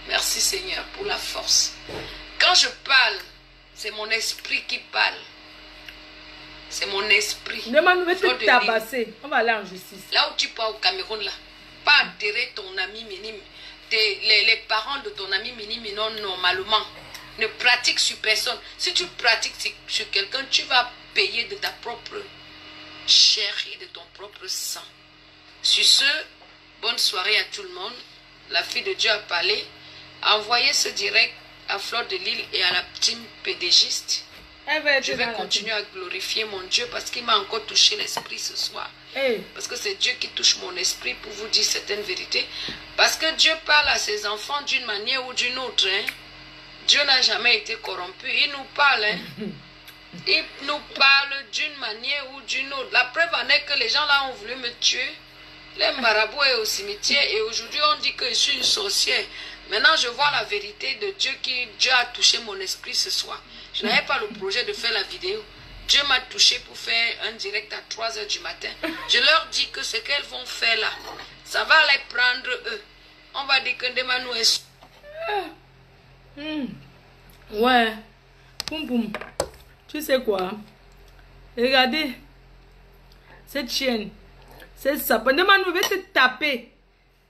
merci Seigneur pour la force. Quand je parle, c'est mon esprit qui parle. C'est mon esprit. Demande-nous, je Fleur vais de te tabasser. On va aller en justice. Là où tu pars au Cameroun, là, pas enterrer ton ami minime. Les parents de ton ami minime, non, normalement, ne pratiquent sur personne. Si tu pratiques sur quelqu'un, tu vas payer de ta propre chair et de ton propre sang. Sur ce, bonne soirée à tout le monde. La fille de Dieu a parlé. Envoyez ce direct à Fleur de Lille et à la team pédégiste. Elle va être Je dans vais la continuer à glorifier mon Dieu parce qu'il m'a encore touché l'esprit ce soir. Eh. Parce que c'est Dieu qui touche mon esprit pour vous dire certaines vérités. Parce que Dieu parle à ses enfants d'une manière ou d'une autre. Hein. Dieu n'a jamais été corrompu. Il nous parle. Hein. Il nous parle d'une manière ou d'une autre. La preuve en est que les gens là ont voulu me tuer. Les marabouts est au cimetière. Et aujourd'hui on dit que je suis une sorcière. Maintenant je vois la vérité de Dieu qui Dieu a touché mon esprit ce soir. Je n'avais pas le projet de faire la vidéo. Dieu m'a touché pour faire un direct à 3 heures du matin. Je leur dis que ce qu'elles vont faire là, ça va les prendre eux. On va dire que Ndemanou est... Ouais. Poum poum. Tu sais quoi? Regardez. Cette chienne. C'est ça. Demande-nous, je vais te taper.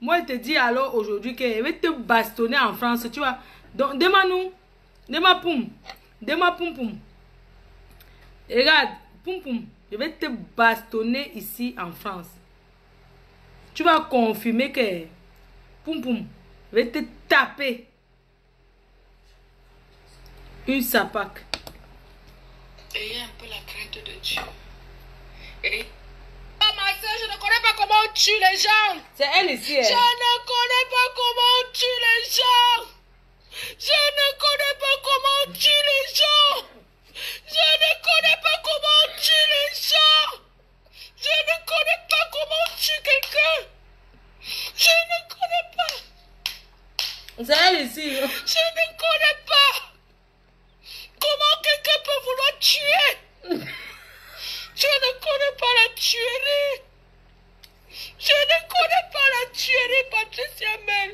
Moi, je te dis alors aujourd'hui que je vais te bastonner en France. Tu vois? Donc, demande-nous. Demande poum. Demande poum poum. Regarde. Poum poum. Je vais te bastonner ici en France. Tu vas confirmer que... Poum poum. Je vais te taper. Une sapac. Ayez un peu la crainte de Dieu. Et... Oh ma soeur, je ne connais pas comment on tue les gens. C'est elle ici. Je ne connais pas comment on tue les gens. Je ne connais pas comment on tue les gens. Je ne connais pas comment on tue les gens. Je ne C'est elle ici. Je ne connais pas comment quelqu'un peut vouloir tuer. Je ne connais pas la tuerie. Je ne connais pas la tuerie, Patricia Mel.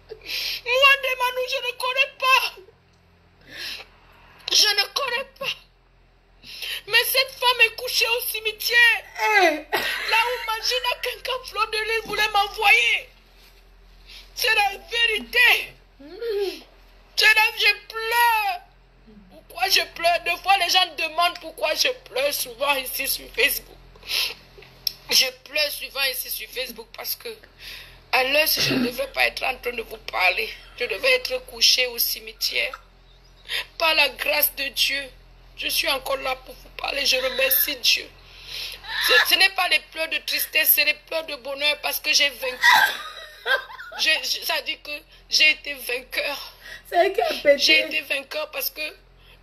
Moi, Demanou, je ne connais pas. Je ne connais pas. Mais cette femme est couchée au cimetière. Là où Magina quelqu'un Fleur de Lys voulait m'envoyer. C'est la vérité. Je pleure. Pourquoi je pleure? Deux fois, les gens demandent pourquoi je pleure souvent ici sur Facebook. Je pleure souvent ici sur Facebook parce que à l'heure, si je ne devrais pas être en train de vous parler, je devais être couché au cimetière. Par la grâce de Dieu, je suis encore là pour vous parler. Je remercie Dieu. Ce n'est pas les pleurs de tristesse, c'est les pleurs de bonheur parce que j'ai vaincu. Ça dit que j'ai été vainqueur. J'ai été vainqueur parce que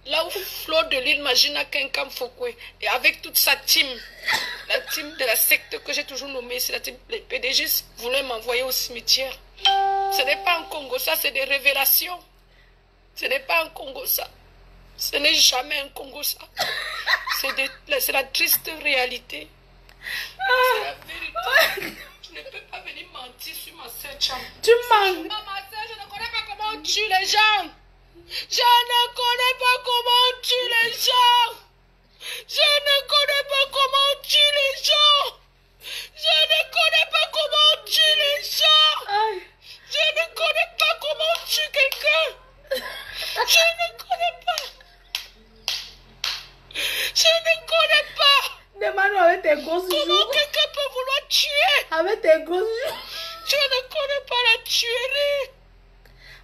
là où Fleur de Lys, Magina Kenkam Fokwe, et avec toute sa team, la team de la secte que j'ai toujours nommée, c'est la team, les PDG voulaient m'envoyer au cimetière. Ce n'est pas un Congo, ça, c'est des révélations. Ce n'est pas un Congo, ça. Ce n'est jamais un Congo, ça. C'est la triste réalité. C'est la vérité. Tu ne peux pas venir mentir sur ma sœur Cham. Tu mens. Ma sœur, je ne connais pas comment on tue les gens. Je ne connais pas comment on tue les gens. Je ne connais pas comment on tue les gens. Je ne connais pas comment on tue les gens. Je ne connais pas comment on tue quelqu'un. Je ne connais pas. Je ne connais pas. Demande avec tes grosses joues. Comment quelqu'un peut vouloir tuer? Avec tes grosses joues. Je ne connais pas la tuerie.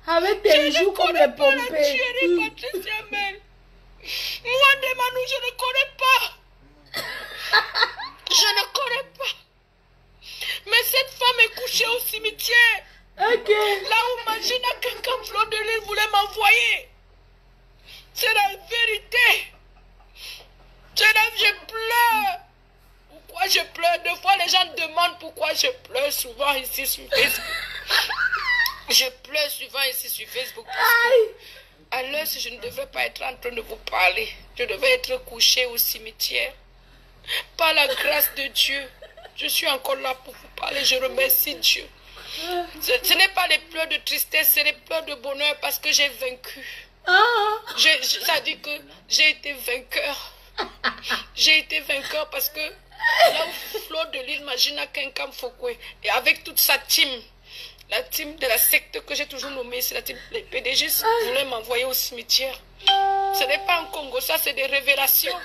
Avec tes joues comme les pompées. Je ne connais pas la tuerie, Patricia Mel. Moi, Demanou, je ne connais pas. Je ne connais pas. Mais cette femme est couchée au cimetière. Ok. Là où Magina quelqu'un Fleur de Lys voulait m'envoyer. C'est la vérité. Je pleure. Pourquoi je pleure? Deux fois, les gens demandent pourquoi je pleure souvent ici sur Facebook. Je pleure souvent ici sur Facebook parce que à l'heure, si je ne devrais pas être en train de vous parler, je devais être couché au cimetière. Par la grâce de Dieu, je suis encore là pour vous parler. Je remercie Dieu. Ce n'est pas les pleurs de tristesse, c'est les pleurs de bonheur parce que j'ai vaincu. Ça dit que j'ai été vainqueur. J'ai été vainqueur parce que là où Fleur de Lys, Magina Kenkam Fokwe, et avec toute sa team, la team de la secte que j'ai toujours nommée, c'est la team, les PDG voulaient m'envoyer au cimetière. Ce n'est pas un Congo, ça, c'est des révélations.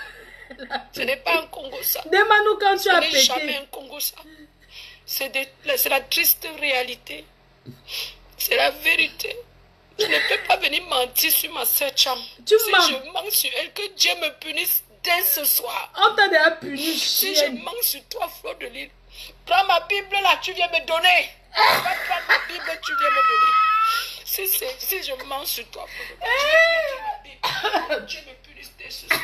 Ce n'est pas un Congo, ça. Demande-nous quand tu as pété. Ce n'est jamais un Congo, ça. C'est la triste réalité. C'est la vérité. Je ne peux pas venir mentir sur ma sœur Cham. Si je mens sur elle, que Dieu me punisse dès ce soir. On t'a déjà puni. Si je mens sur toi, Fleur de Lys, prends ma Bible là, tu viens me donner. Va prendre ma Bible, tu viens me donner. Si je mens sur toi, Fleur de Lys, tu viens ma Bible. Dieu me punisse dès ce soir.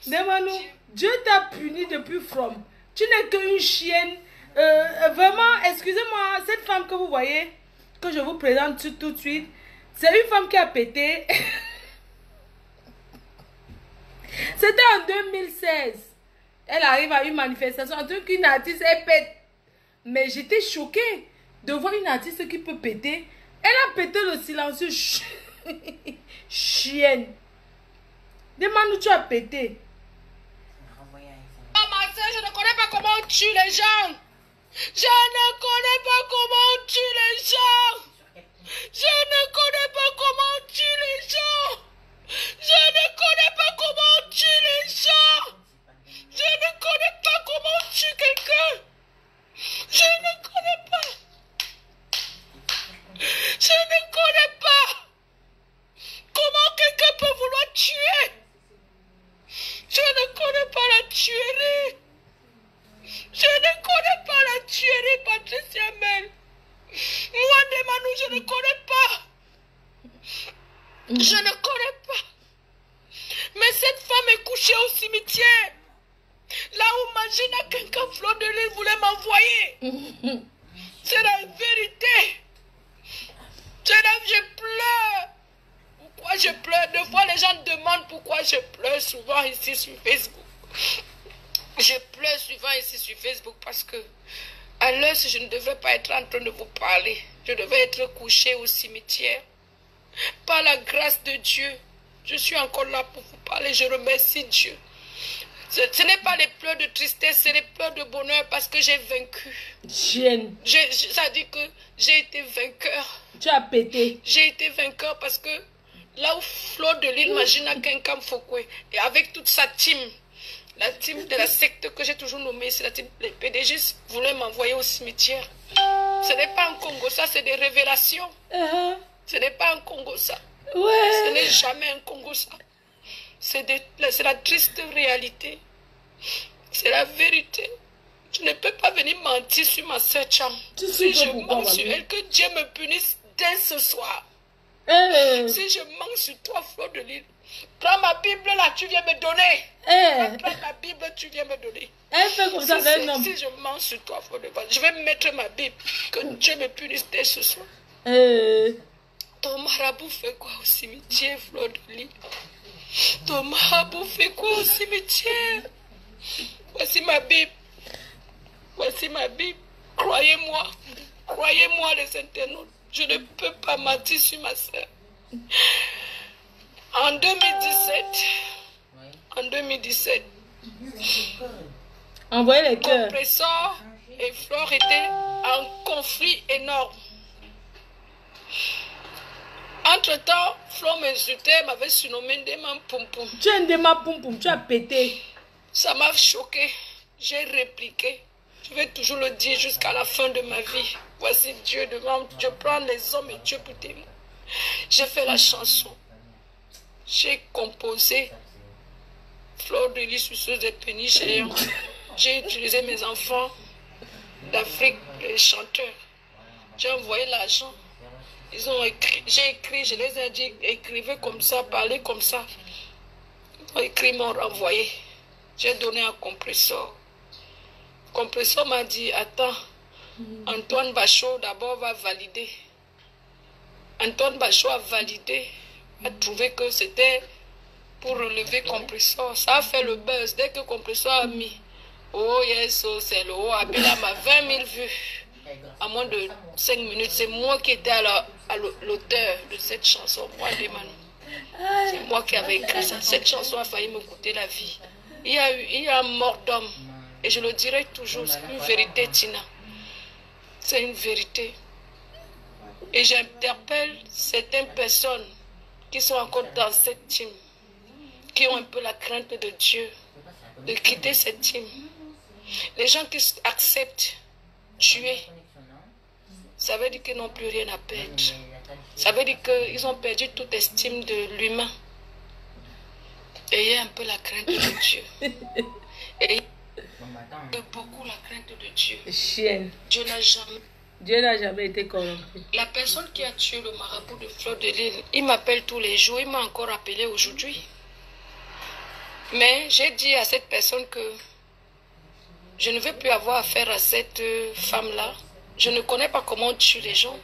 Demande-nous. Dieu t'a puni depuis From. Tu n'es qu'une chienne. Vraiment, excusez-moi, cette femme que vous voyez, que je vous présente tout de suite, c'est une femme qui a pété. C'était en 2016. Elle arrive à une manifestation en tant qu'une artiste, elle pète. Mais j'étais choquée de voir une artiste qui peut péter. Elle a pété le silencieux. Chienne. Demande où tu as pété. Oh ma soeur, je ne connais pas comment on tue les gens. Je ne connais pas comment on tue les gens. Je ne connais pas comment on tue les gens. Je ne connais pas comment on tue les gens. Je ne connais pas comment on tue quelqu'un. Je ne connais pas. Je ne connais pas comment quelqu'un peut vouloir tuer. Je ne connais pas la tuerie. Je ne connais pas la tuerie, Patricia Mel. Moi, Demanou, je ne connais pas. Je ne connais pas. Mais cette femme est couchée au cimetière. Là où Magina quelqu'un Fleur de Lys voulait m'envoyer. C'est la vérité. Je pleure. Pourquoi je pleure? Deux fois, les gens demandent pourquoi je pleure souvent ici sur Facebook. Je pleure souvent ici sur Facebook parce que à l'heure, si je ne devrais pas être en train de vous parler, je devais être couché au cimetière. Par la grâce de Dieu, je suis encore là pour vous parler. Je remercie Dieu. Ce n'est pas les pleurs de tristesse, c'est les pleurs de bonheur parce que j'ai vaincu. Chienne. Ça dit que j'ai été vainqueur. Tu as pété. J'ai été vainqueur parce que là où Fleur de Lille Magina Kenkam Fokwe, et avec toute sa team, la team de la secte que j'ai toujours nommée, c'est la team, les PDG voulaient m'envoyer au cimetière. Ce n'est pas un Congo, ça, c'est des révélations. Ce n'est pas un Congo, ça. Ouais. Ce n'est jamais un Congo, ça. C'est la triste réalité. C'est la vérité. Je ne peux pas venir mentir sur ma sœur Cham. Si je mens sur elle, que Dieu me punisse dès ce soir. Si je mens sur toi, Fleur de Lille, prends ma Bible là, tu viens me donner. Prends ma Bible, tu viens me donner. Elle fait comme ça, si je mens sur toi, Fleur de Lille, je vais mettre ma Bible. Que Dieu me punisse dès ce soir. Ton marabout fait quoi au cimetière, Fleur de Lille? Ton marabout fait quoi au cimetière? Voici ma Bible. Voici ma Bible. Croyez-moi. Croyez-moi, les internautes. Je ne peux pas mentir sur ma soeur. En 2017, envoyez les cœurs. Compressor et Flore étaient en conflit énorme. Entre-temps, Flore m'insultait, m'avait surnommé Ndema Poum-Poum. Tu es Ndema Poum-Poum, tu as pété. Ça m'a choqué. J'ai répliqué. Je vais toujours le dire jusqu'à la fin de ma vie. Voici Dieu devant. Je prends les hommes et Dieu pour témoin. J'ai fait la chanson. J'ai composé Fleur de Lys, suceuse des péniches géants. J'ai utilisé mes enfants d'Afrique, les chanteurs. J'ai envoyé l'argent. Ils ont écrit, j'ai écrit, je les ai dit, écrivez comme ça, parlez comme ça. Ils ont écrit, m'ont renvoyé. J'ai donné un compresseur. Compresseur m'a dit, attends, Antoine Bachot d'abord va valider. Antoine Bachot a validé, a trouvé que c'était pour relever compresseur. Ça a fait le buzz. Dès que compresseur a mis, oh yes, oh c'est le haut, Abilam a 20 000 vues. À moins de 5 minutes, c'est moi qui étais à l'auteur de cette chanson, moi, Demano. C'est moi qui avais écrit ça. Cette chanson a failli me coûter la vie. Il y a un mort d'homme. Et je le dirai toujours, c'est une vérité, Tina. C'est une vérité. Et j'interpelle certaines personnes qui sont encore dans cette team, qui ont un peu la crainte de Dieu, de quitter cette team. Les gens qui acceptent tuer, ça veut dire qu'ils n'ont plus rien à perdre. Ça veut dire qu'ils ont perdu toute estime de l'humain. Ayez un peu la crainte de Dieu. Et beaucoup la crainte de Dieu. Chienne. Dieu n'a jamais été corrompu. La personne qui a tué le marabout de Fleur de Lille, il m'appelle tous les jours, il m'a encore appelé aujourd'hui. Mais j'ai dit à cette personne que je ne veux plus avoir affaire à cette femme-là. Je ne connais pas comment on tue les gens.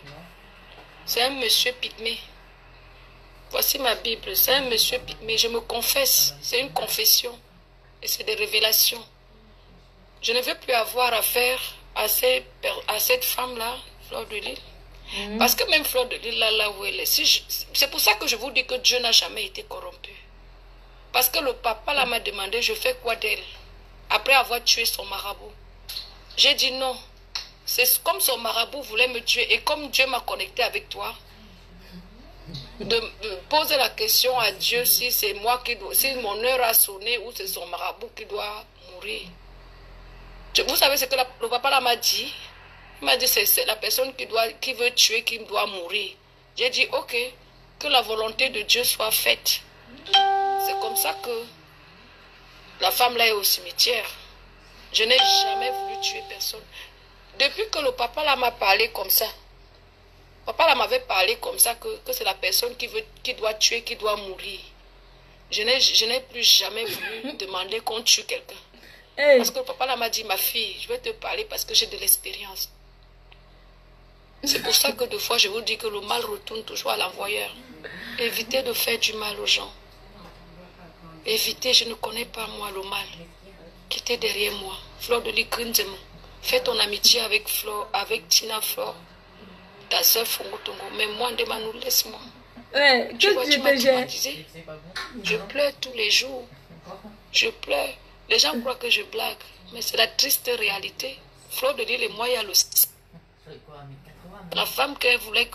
C'est un monsieur pygmée. Voici ma Bible, c'est un monsieur pygmée. Je me confesse, c'est une confession. Et c'est des révélations. Je ne veux plus avoir affaire à cette femme-là, Fleur de Lille. Parce que même Fleur de Lille, là où elle est, c'est pour ça que je vous dis que Dieu n'a jamais été corrompu. Parce que le papa là m'a demandé, je fais quoi d'elle? Après avoir tué son marabout. J'ai dit non. C'est comme son marabout voulait me tuer. Et comme Dieu m'a connecté avec toi, de poser la question à Dieu si c'est moi qui dois, si mon heure a sonné ou c'est son marabout qui doit mourir. Vous savez ce que le papa là m'a dit? Il m'a dit c'est la personne qui veut tuer qui doit mourir. J'ai dit ok, que la volonté de Dieu soit faite. C'est comme ça que la femme là est au cimetière. Je n'ai jamais voulu tuer personne. Depuis que le papa là m'a parlé comme ça, papa là m'avait parlé comme ça que c'est la personne qui doit tuer, qui doit mourir. Je n'ai plus jamais voulu demander qu'on tue quelqu'un. Parce que le papa là m'a dit, ma fille, je vais te parler parce que j'ai de l'expérience. C'est pour ça que des fois, je vous dis que le mal retourne toujours à l'envoyeur. Évitez de faire du mal aux gens. Évitez, je ne connais pas moi le mal qui était derrière moi. Fleur de Likrinzemo. Fais ton amitié avec Flore, avec Tina Flore, ta soeur Fongotongo. Mais moi, Ndemanou, laisse-moi. Tu vois, tu m'as traumatisé. Je pleure tous les jours. Je pleure. Les gens croient que je blague, mais c'est la triste réalité. Fleur de Lille et moi, il y a le... La femme qu'elle voulait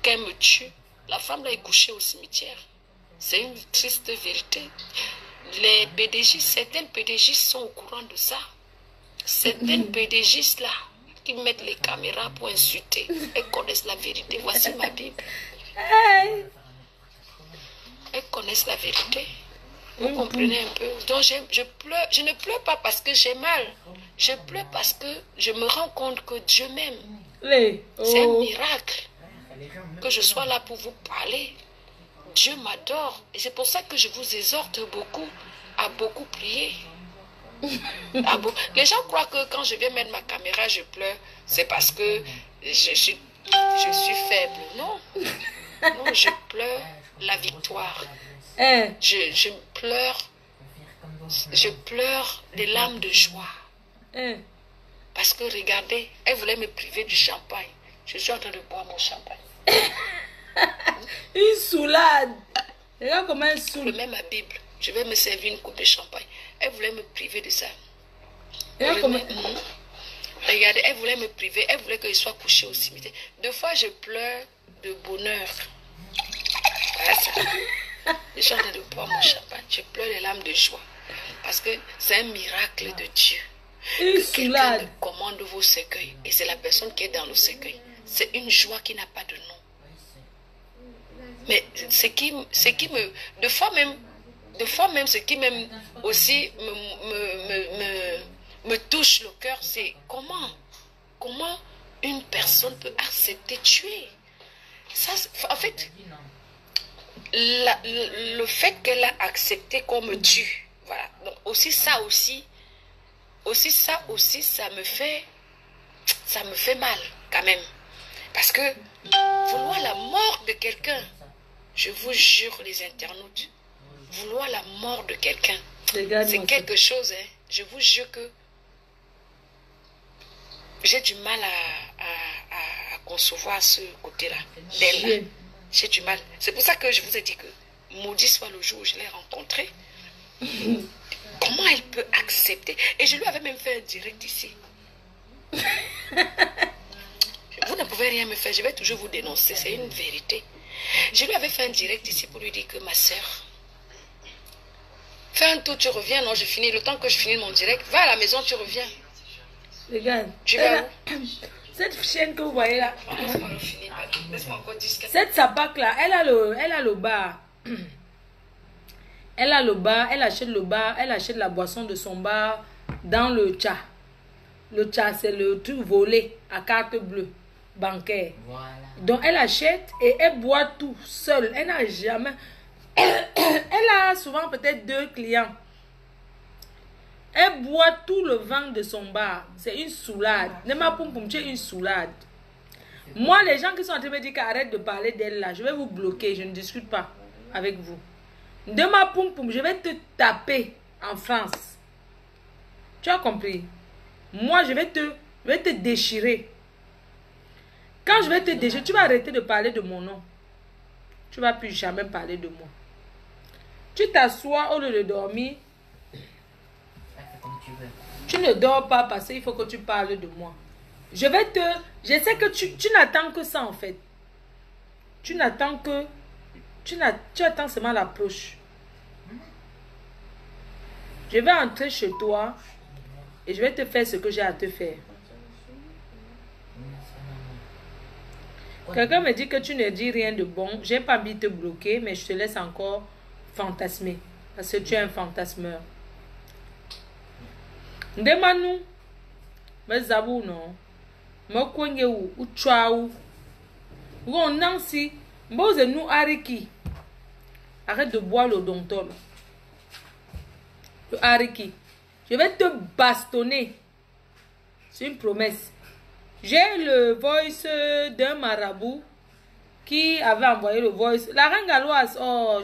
qu'elle me tue, la femme l'a couchée au cimetière. C'est une triste vérité. Les PDG, certaines PDG sont au courant de ça. Certaines PDG là, qui mettent les caméras pour insulter, elles connaissent la vérité. Voici ma Bible. Elles connaissent la vérité. Vous comprenez un peu? Donc je pleure. Je ne pleure pas parce que j'ai mal. Je pleure parce que je me rends compte que Dieu m'aime. C'est un miracle que je sois là pour vous parler. Dieu m'adore. Et c'est pour ça que je vous exhorte beaucoup à beaucoup prier. Les gens croient que quand je viens mettre ma caméra, je pleure. C'est parce que je suis faible. Non. Non, je pleure la victoire. Je pleure des larmes de joie. Parce que regardez, elle voulait me priver du champagne. Je suis en train de boire mon champagne. Une soulade. Regarde comment elle saoule. Je mets ma Bible. Je vais me servir une coupe de champagne. Elle voulait me priver de ça. Regardez, elle voulait me priver. Elle voulait que je sois couché au cimetière. Deux fois, je pleure de bonheur. Voilà ça. Je suis en train de boire mon champagne. Je pleure les larmes de joie. Parce que c'est un miracle de Dieu. Que quelqu'un me commande vos cercueils. Et c'est la personne qui est dans le cercueil. C'est une joie qui n'a pas de nom. Mais ce qui me... De fois même, ce qui même aussi me touche le cœur, c'est comment une personne peut accepter tuer. Ça, en fait, le fait qu'elle a accepté qu'on me tue, voilà. Donc ça me fait mal quand même. Parce que vouloir la mort de quelqu'un, je vous jure les internautes, vouloir la mort de quelqu'un, c'est quelque chose, hein. Je vous jure que j'ai du mal à concevoir ce côté-là d'elle. J'ai du mal. C'est pour ça que je vous ai dit que maudit soit le jour où je l'ai rencontrée. Comment elle peut accepter? Et je lui avais même fait un direct ici. Vous ne pouvez rien me faire, je vais toujours vous dénoncer, c'est une vérité. Je lui avais fait un direct ici pour lui dire que ma soeur, fais un tour, tu reviens, non, je finis, le temps que je finis mon direct, va à la maison, tu reviens. Regarde. Tu vas où? Cette chienne que vous voyez là, laisse-moi encore dire. cette sapac là, elle a le bar. Elle a le bar, elle achète le bar, elle achète la boisson de son bar dans le tcha. Le tcha, c'est le truc volé à carte bleue, bancaire. Voilà. Donc elle achète et elle boit tout seule. Elle n'a jamais... Elle a souvent peut-être 2 clients. Elle boit tout le vin de son bar. C'est une soulade. Ne m'a pas c'est une soulade. Moi, les gens qui sont en train de me dire qu'arrête de parler d'elle là, je vais vous bloquer. Je ne discute pas avec vous. De ma poum, je vais te taper en France. Tu as compris? Moi, je vais te déchirer. Quand je vais te déchirer, tu vas arrêter de parler de mon nom. Tu ne vas plus jamais parler de moi. Tu t'assois au lieu de dormir. Tu ne dors pas parce qu'il faut que tu parles de moi. Je sais que tu n'attends que ça en fait. Tu n'attends que... Tu attends seulement l'approche. Je vais entrer chez toi et je vais te faire ce que j'ai à te faire. Quelqu'un me dit que tu ne dis rien de bon. J'ai pas envie de te bloquer, mais je te laisse encore fantasmer. Parce que tu es un fantasmeur. Demande-nous. Mais zabou non. Me kwenye ou tchao. Ou Nancy. Mbose nous hariki. Arrête de boire le dontol. Le hariki. Je vais te bastonner. C'est une promesse. J'ai le voice d'un marabout qui avait envoyé le voice. La reine galloise, oh,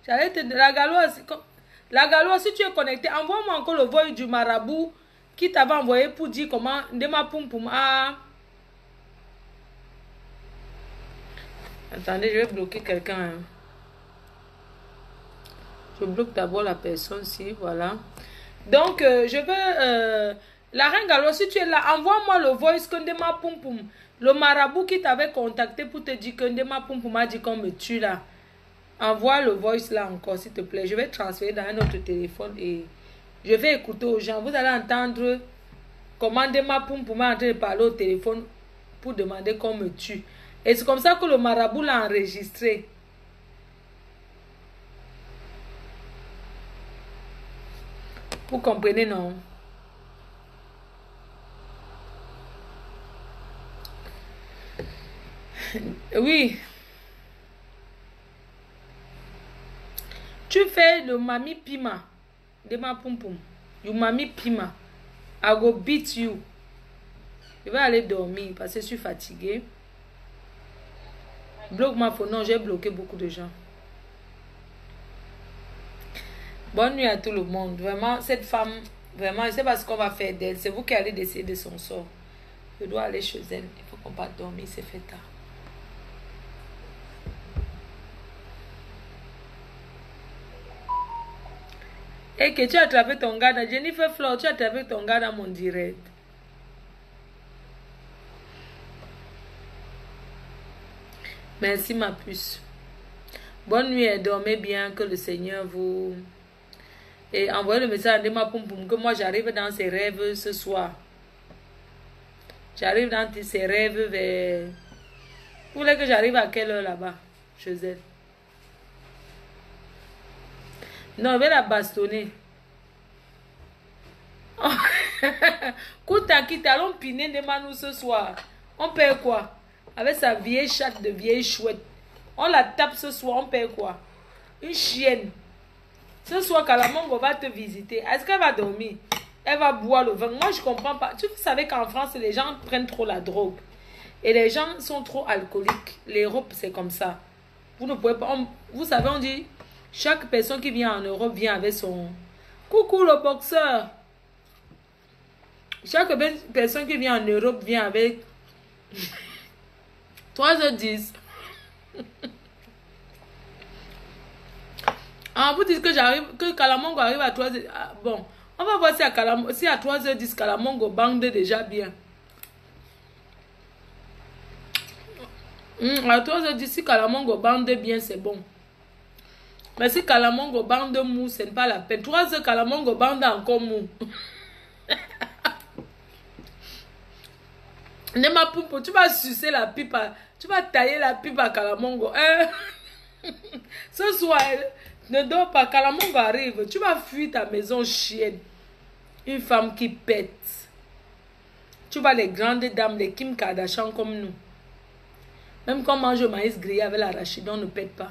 j'allais te dire, la galloise, si tu es connecté, envoie-moi encore le voice du marabout qui t'avait envoyé pour dire comment, Ndema Pum Pum a... Attendez, je vais bloquer quelqu'un. Hein. Je bloque d'abord la personne, si, voilà. Donc, je veux... la reine galloise, si tu es là, envoie-moi le voice que Ndema Pum Pum. Le marabout qui t'avait contacté pour te dire que Ndema Pum Pum a dit qu'on me tue là. Envoie le voice là encore, s'il te plaît. Je vais transférer dans un autre téléphone et je vais écouter aux gens. Vous allez entendre comment Ndema Pum Pum est en train de parler au téléphone pour demander qu'on me tue. Et c'est comme ça que le marabout l'a enregistré. Vous comprenez, non? Oui. Tu fais le mami pima. Ndema Pum Pum. You mami pima. I go beat you. Je vais aller dormir parce que je suis fatiguée. Bloque ma phone. Non, j'ai bloqué beaucoup de gens. Bonne nuit à tout le monde. Vraiment, cette femme, vraiment, je ne sais pas ce qu'on va faire d'elle. C'est vous qui allez décider de son sort. Je dois aller chez elle. Il faut qu'on parte dormir. C'est fait tard. Et que tu as attrapé ton gars dans Jennifer Flore, tu as attrapé ton gars dans mon direct. Merci ma puce. Bonne nuit et dormez bien, que le Seigneur vous... Et envoyez le message à Ndema Pum Pum que moi j'arrive dans ses rêves ce soir. J'arrive dans ses rêves vers... Vous voulez que j'arrive à quelle heure là-bas, chez elle? Non, je vais la bastonner. Kouta quitte, allons piner Ndema nous ce soir. On paye quoi? Avec sa vieille chatte de vieille chouette. On la tape ce soir, on paye quoi? Une chienne. Ce soir, Kalamongo va te visiter. Est-ce qu'elle va dormir? Elle va boire le vin. Moi, je comprends pas. Tu savais qu'en France, les gens prennent trop la drogue. Et les gens sont trop alcooliques. L'Europe, c'est comme ça. Vous ne pouvez pas... vous savez, on dit... Chaque personne qui vient en Europe vient avec son... Coucou le boxeur. Chaque personne qui vient en Europe vient avec... 3h10. Ah, vous dites que j'arrive, que Kalamongo arrive à 3h. Ah, bon, on va voir si à 3h10 Kalamongo bande déjà bien. À 3h10, si Kalamongo bande bien, c'est bon. Mais si Kalamongo bande mou, ce n'est pas la peine. 3h, Kalamongo bande encore mou. Ndema Pum Pum, tu vas sucer la pipe, tu vas tailler la pipe à Kalamongo. Ce soir, ne dors pas, Kalamongo arrive. Tu vas fuir ta maison chienne. Une femme qui pète. Tu vois les grandes dames, les Kim Kardashian comme nous. Même quand on mange le maïs grillé avec l'arachide, on ne pète pas.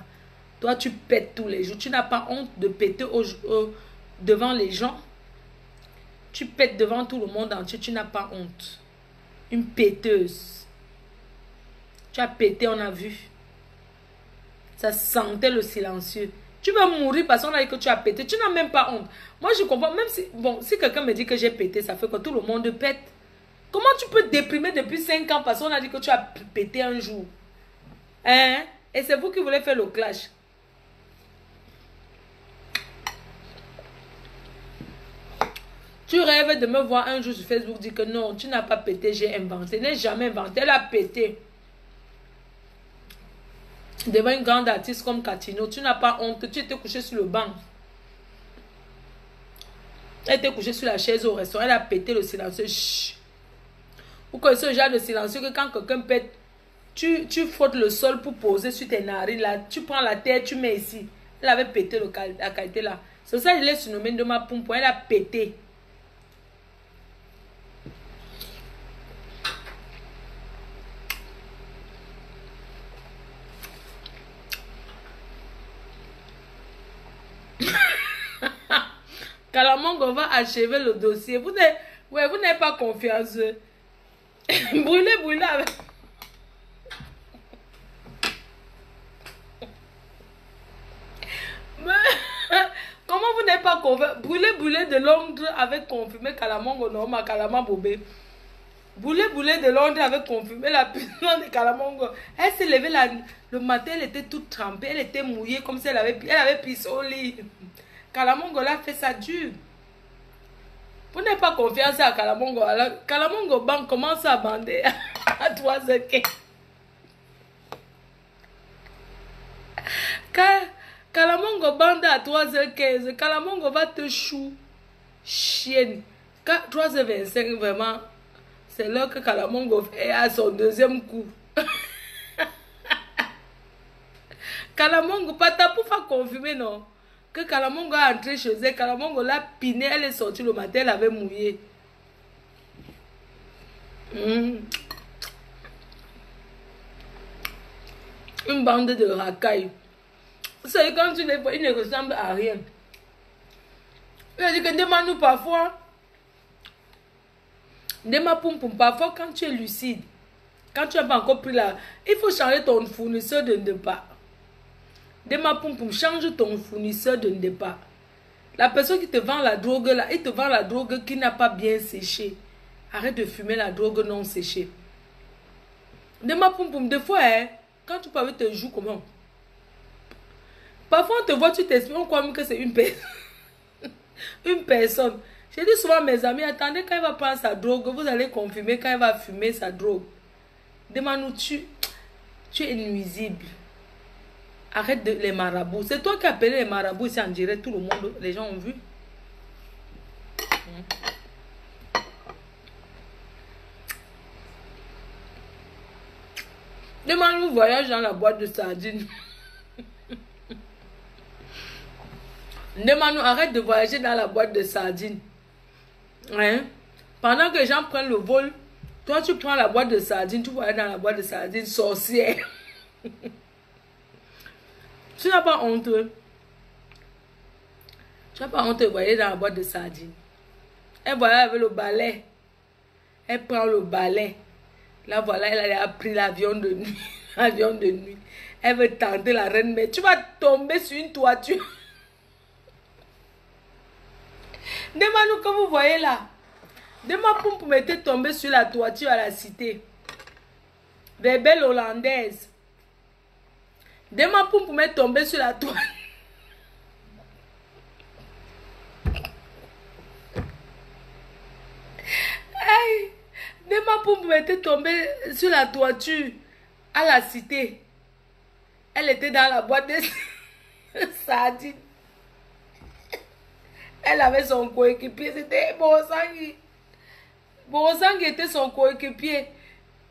Toi, tu pètes tous les jours. Tu n'as pas honte de péter devant les gens. Tu pètes devant tout le monde entier. Tu n'as pas honte. Une péteuse. Tu as pété, on a vu. Ça sentait le silencieux. Tu vas mourir parce qu'on a dit que tu as pété. Tu n'as même pas honte. Moi, je comprends. Même si, bon, si quelqu'un me dit que j'ai pété, ça fait que tout le monde pète. Comment tu peux déprimer depuis 5 ans parce qu'on a dit que tu as pété un jour? Hein? Et c'est vous qui voulez faire le clash. Tu rêves de me voir un jour sur Facebook dire que non, tu n'as pas pété, j'ai inventé. Je n'ai jamais inventé, elle a pété. Devant une grande artiste comme Katino, tu n'as pas honte, tu étais couché sur le banc. Elle était couchée sur la chaise au restaurant, elle a pété le silencieux. Chut. Vous connaissez ce genre de silencieux que quand quelqu'un pète, tu frottes le sol pour poser sur tes narines, là, tu prends la terre, tu mets ici. Elle avait pété la qualité là. C'est ça que je l'ai surnommé Ndema Pum Pum, elle a pété. Kalamongo va achever le dossier. Vous n'avez pas confiance. Brûler, brûler avec... Comment vous n'êtes pas convaincu? Brûler, brûler de Londres avec confirmé Kalamongo normal, Kalama Bobé. Brûler, brûler de Londres avec confirmé la puissance de Kalamongo. Elle s'est levée le matin, elle était toute trempée, elle était mouillée comme si elle avait pissé au lit. Kalamongo l'a fait ça dur. Vous n'avez pas confiance à Kalamongo. Alors, Kalamongo Bank commence à bander à 3h15. Kalamongo bande à 3h15. Kalamongo va te chou. Chienne. 3h25, vraiment. C'est l'heure que Kalamongo est à son deuxième coup. Kalamongo, pas ta pour faire confirmer, non? Que Kalamongo a entré chez elle. Kalamongo l'a piné. Elle est sortie le matin. Elle avait mouillé. Une bande de racailles. Vous savez, quand tu les vois, ils ne ressemblent à rien. Il a dit que demande-nous parfois. Demande-nous parfois quand tu es lucide. Quand tu n'as pas encore pris la... Il faut changer ton fournisseur de départ. Demande-nous, change ton fournisseur de départ. La personne qui te vend la drogue là, il te vend la drogue qui n'a pas bien séché. Arrête de fumer la drogue non séchée. Demande-nous, des fois, hein, quand tu parles tes joues, comment? Parfois, on te voit, tu t'expliques, on croit même que c'est une personne. Une personne. J'ai dit souvent à mes amis, attendez, quand il va prendre sa drogue, vous allez confirmer quand il va fumer sa drogue. Demande-nous, tu es nuisible. Arrête de les marabouts. C'est toi qui as appelé les marabouts ici en direct, tout le monde, les gens ont vu. Demande-nous voyage dans la boîte de sardines. Demande-nous, arrête de voyager dans la boîte de sardines. Hein? Pendant que les gens prennent le vol, toi tu prends la boîte de sardines, tu voyages dans la boîte de sardines, sorcière. Tu n'as pas honte. Tu n'as pas honte de voyager dans la boîte de sardines. Elle voyage avec le balai. Elle prend le balai. Là voilà, elle a pris l'avion de nuit. L'avion de nuit. Elle veut tenter la reine, mais tu vas tomber sur une toiture. Demande-nous que vous voyez là. Demande-nous pour m'être tombé sur la toiture à la cité. Des belles hollandaises. Demande-nous pour m'être tombé sur la toiture. Hey, demande-nous pour m'être tombé sur la toiture à la cité. Elle était dans la boîte de sardines. Elle avait son coéquipier, c'était Borosangi. Borosangi était son coéquipier.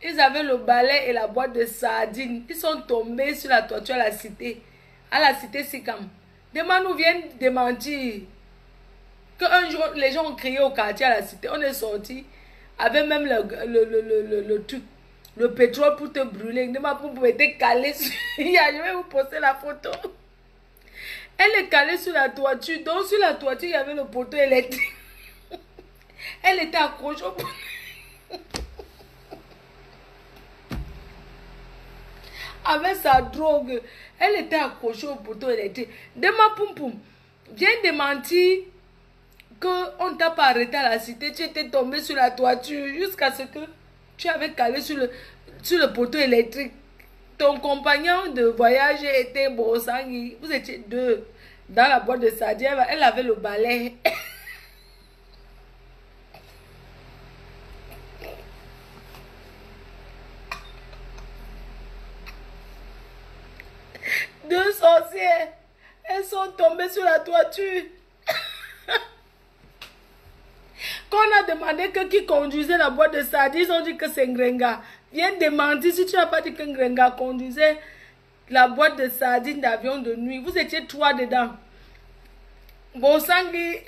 Ils avaient le balai et la boîte de sardines. Ils sont tombés sur la toiture à la cité. À la cité Sikam. Demain nous viennent démentir. Qu'un jour, les gens ont crié au quartier à la cité. On est sorti avec même le truc. Le pétrole pour te brûler. Demain pour être calé sur... Je vais vous poster la photo. Elle est calée sur la toiture. Donc, sur la toiture, il y avait le poteau électrique. Elle était accrochée au poteau. Avec sa drogue. Elle était accrochée au poteau électrique. Dema Poum Poum, viens démentir qu'on ne t'a pas arrêté à la cité. Tu étais tombé sur la toiture jusqu'à ce que tu avais calé sur le poteau électrique. Ton compagnon de voyage était Borosangi. Vous étiez deux dans la boîte de sardines. Elle avait le balai. Deux sorcières. Elles sont tombées sur la toiture. Quand on a demandé que qui conduisait la boîte de sardines, ils ont dit que c'est Ngrenga. Viens démentir si tu n'as pas dit que Ngrenga conduisait la boîte de sardines d'avion de nuit. Vous étiez trois dedans. Borosangi,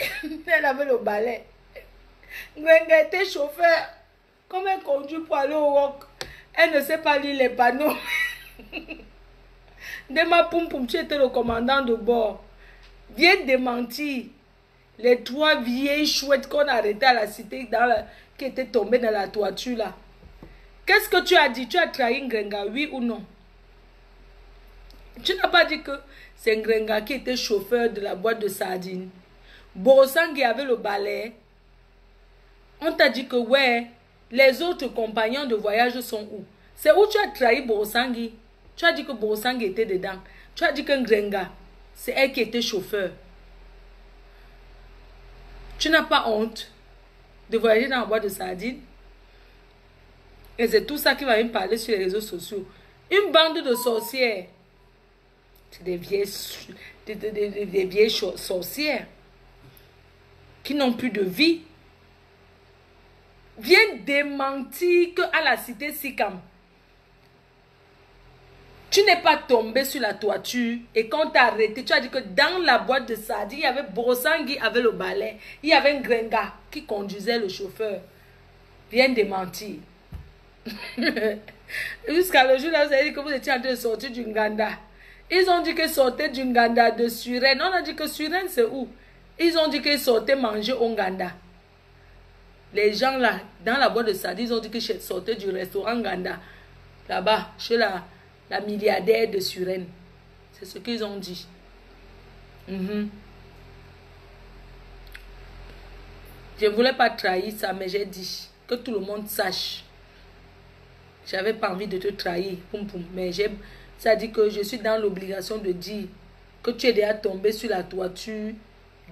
elle avait le balai. Ngrenga était chauffeur. Comme elle conduit pour aller au rock, elle ne sait pas lire les panneaux. Dema Poum Poum, tu étais le commandant de bord. Viens démentir les trois vieilles chouettes qu'on a arrêtées à la cité qui étaient tombées dans la toiture là. Qu'est-ce que tu as dit? Tu as trahi Ngrenga, oui ou non? Tu n'as pas dit que c'est Ngrenga qui était chauffeur de la boîte de sardines. Borosangi avait le balai. On t'a dit que ouais, les autres compagnons de voyage sont où? C'est où tu as trahi Borosangi. Tu as dit que Borosangi était dedans. Tu as dit que Ngrenga, c'est elle qui était chauffeur. Tu n'as pas honte de voyager dans la boîte de sardines? Et c'est tout ça qui va me parler sur les réseaux sociaux. Une bande de sorcières. C'est des vieilles sorcières qui n'ont plus de vie. Viennent démentir qu'à la cité Sikam, tu n'es pas tombé sur la toiture et quand tu as arrêté, tu as dit que dans la boîte de sardines, il y avait Borosangi avec le balai, il y avait Ngrenga qui conduisait le chauffeur. Viennent démentir. Jusqu'à le jour là, vous avez dit que vous étiez en train de sortir du Nganda. Ils ont dit que sortaient du Nganda de Suren. On a dit que Suren c'est où? Ils ont dit qu'ils sortaient manger au Nganda. Les gens là, dans la boîte de sardines, ils ont dit qu'ils sortaient du restaurant Nganda. Là-bas, chez la milliardaire de Suren. C'est ce qu'ils ont dit. Je ne voulais pas trahir ça, mais j'ai dit que tout le monde sache. J'avais pas envie de te trahir, mais ça dit que je suis dans l'obligation de dire que tu es déjà tombé sur la toiture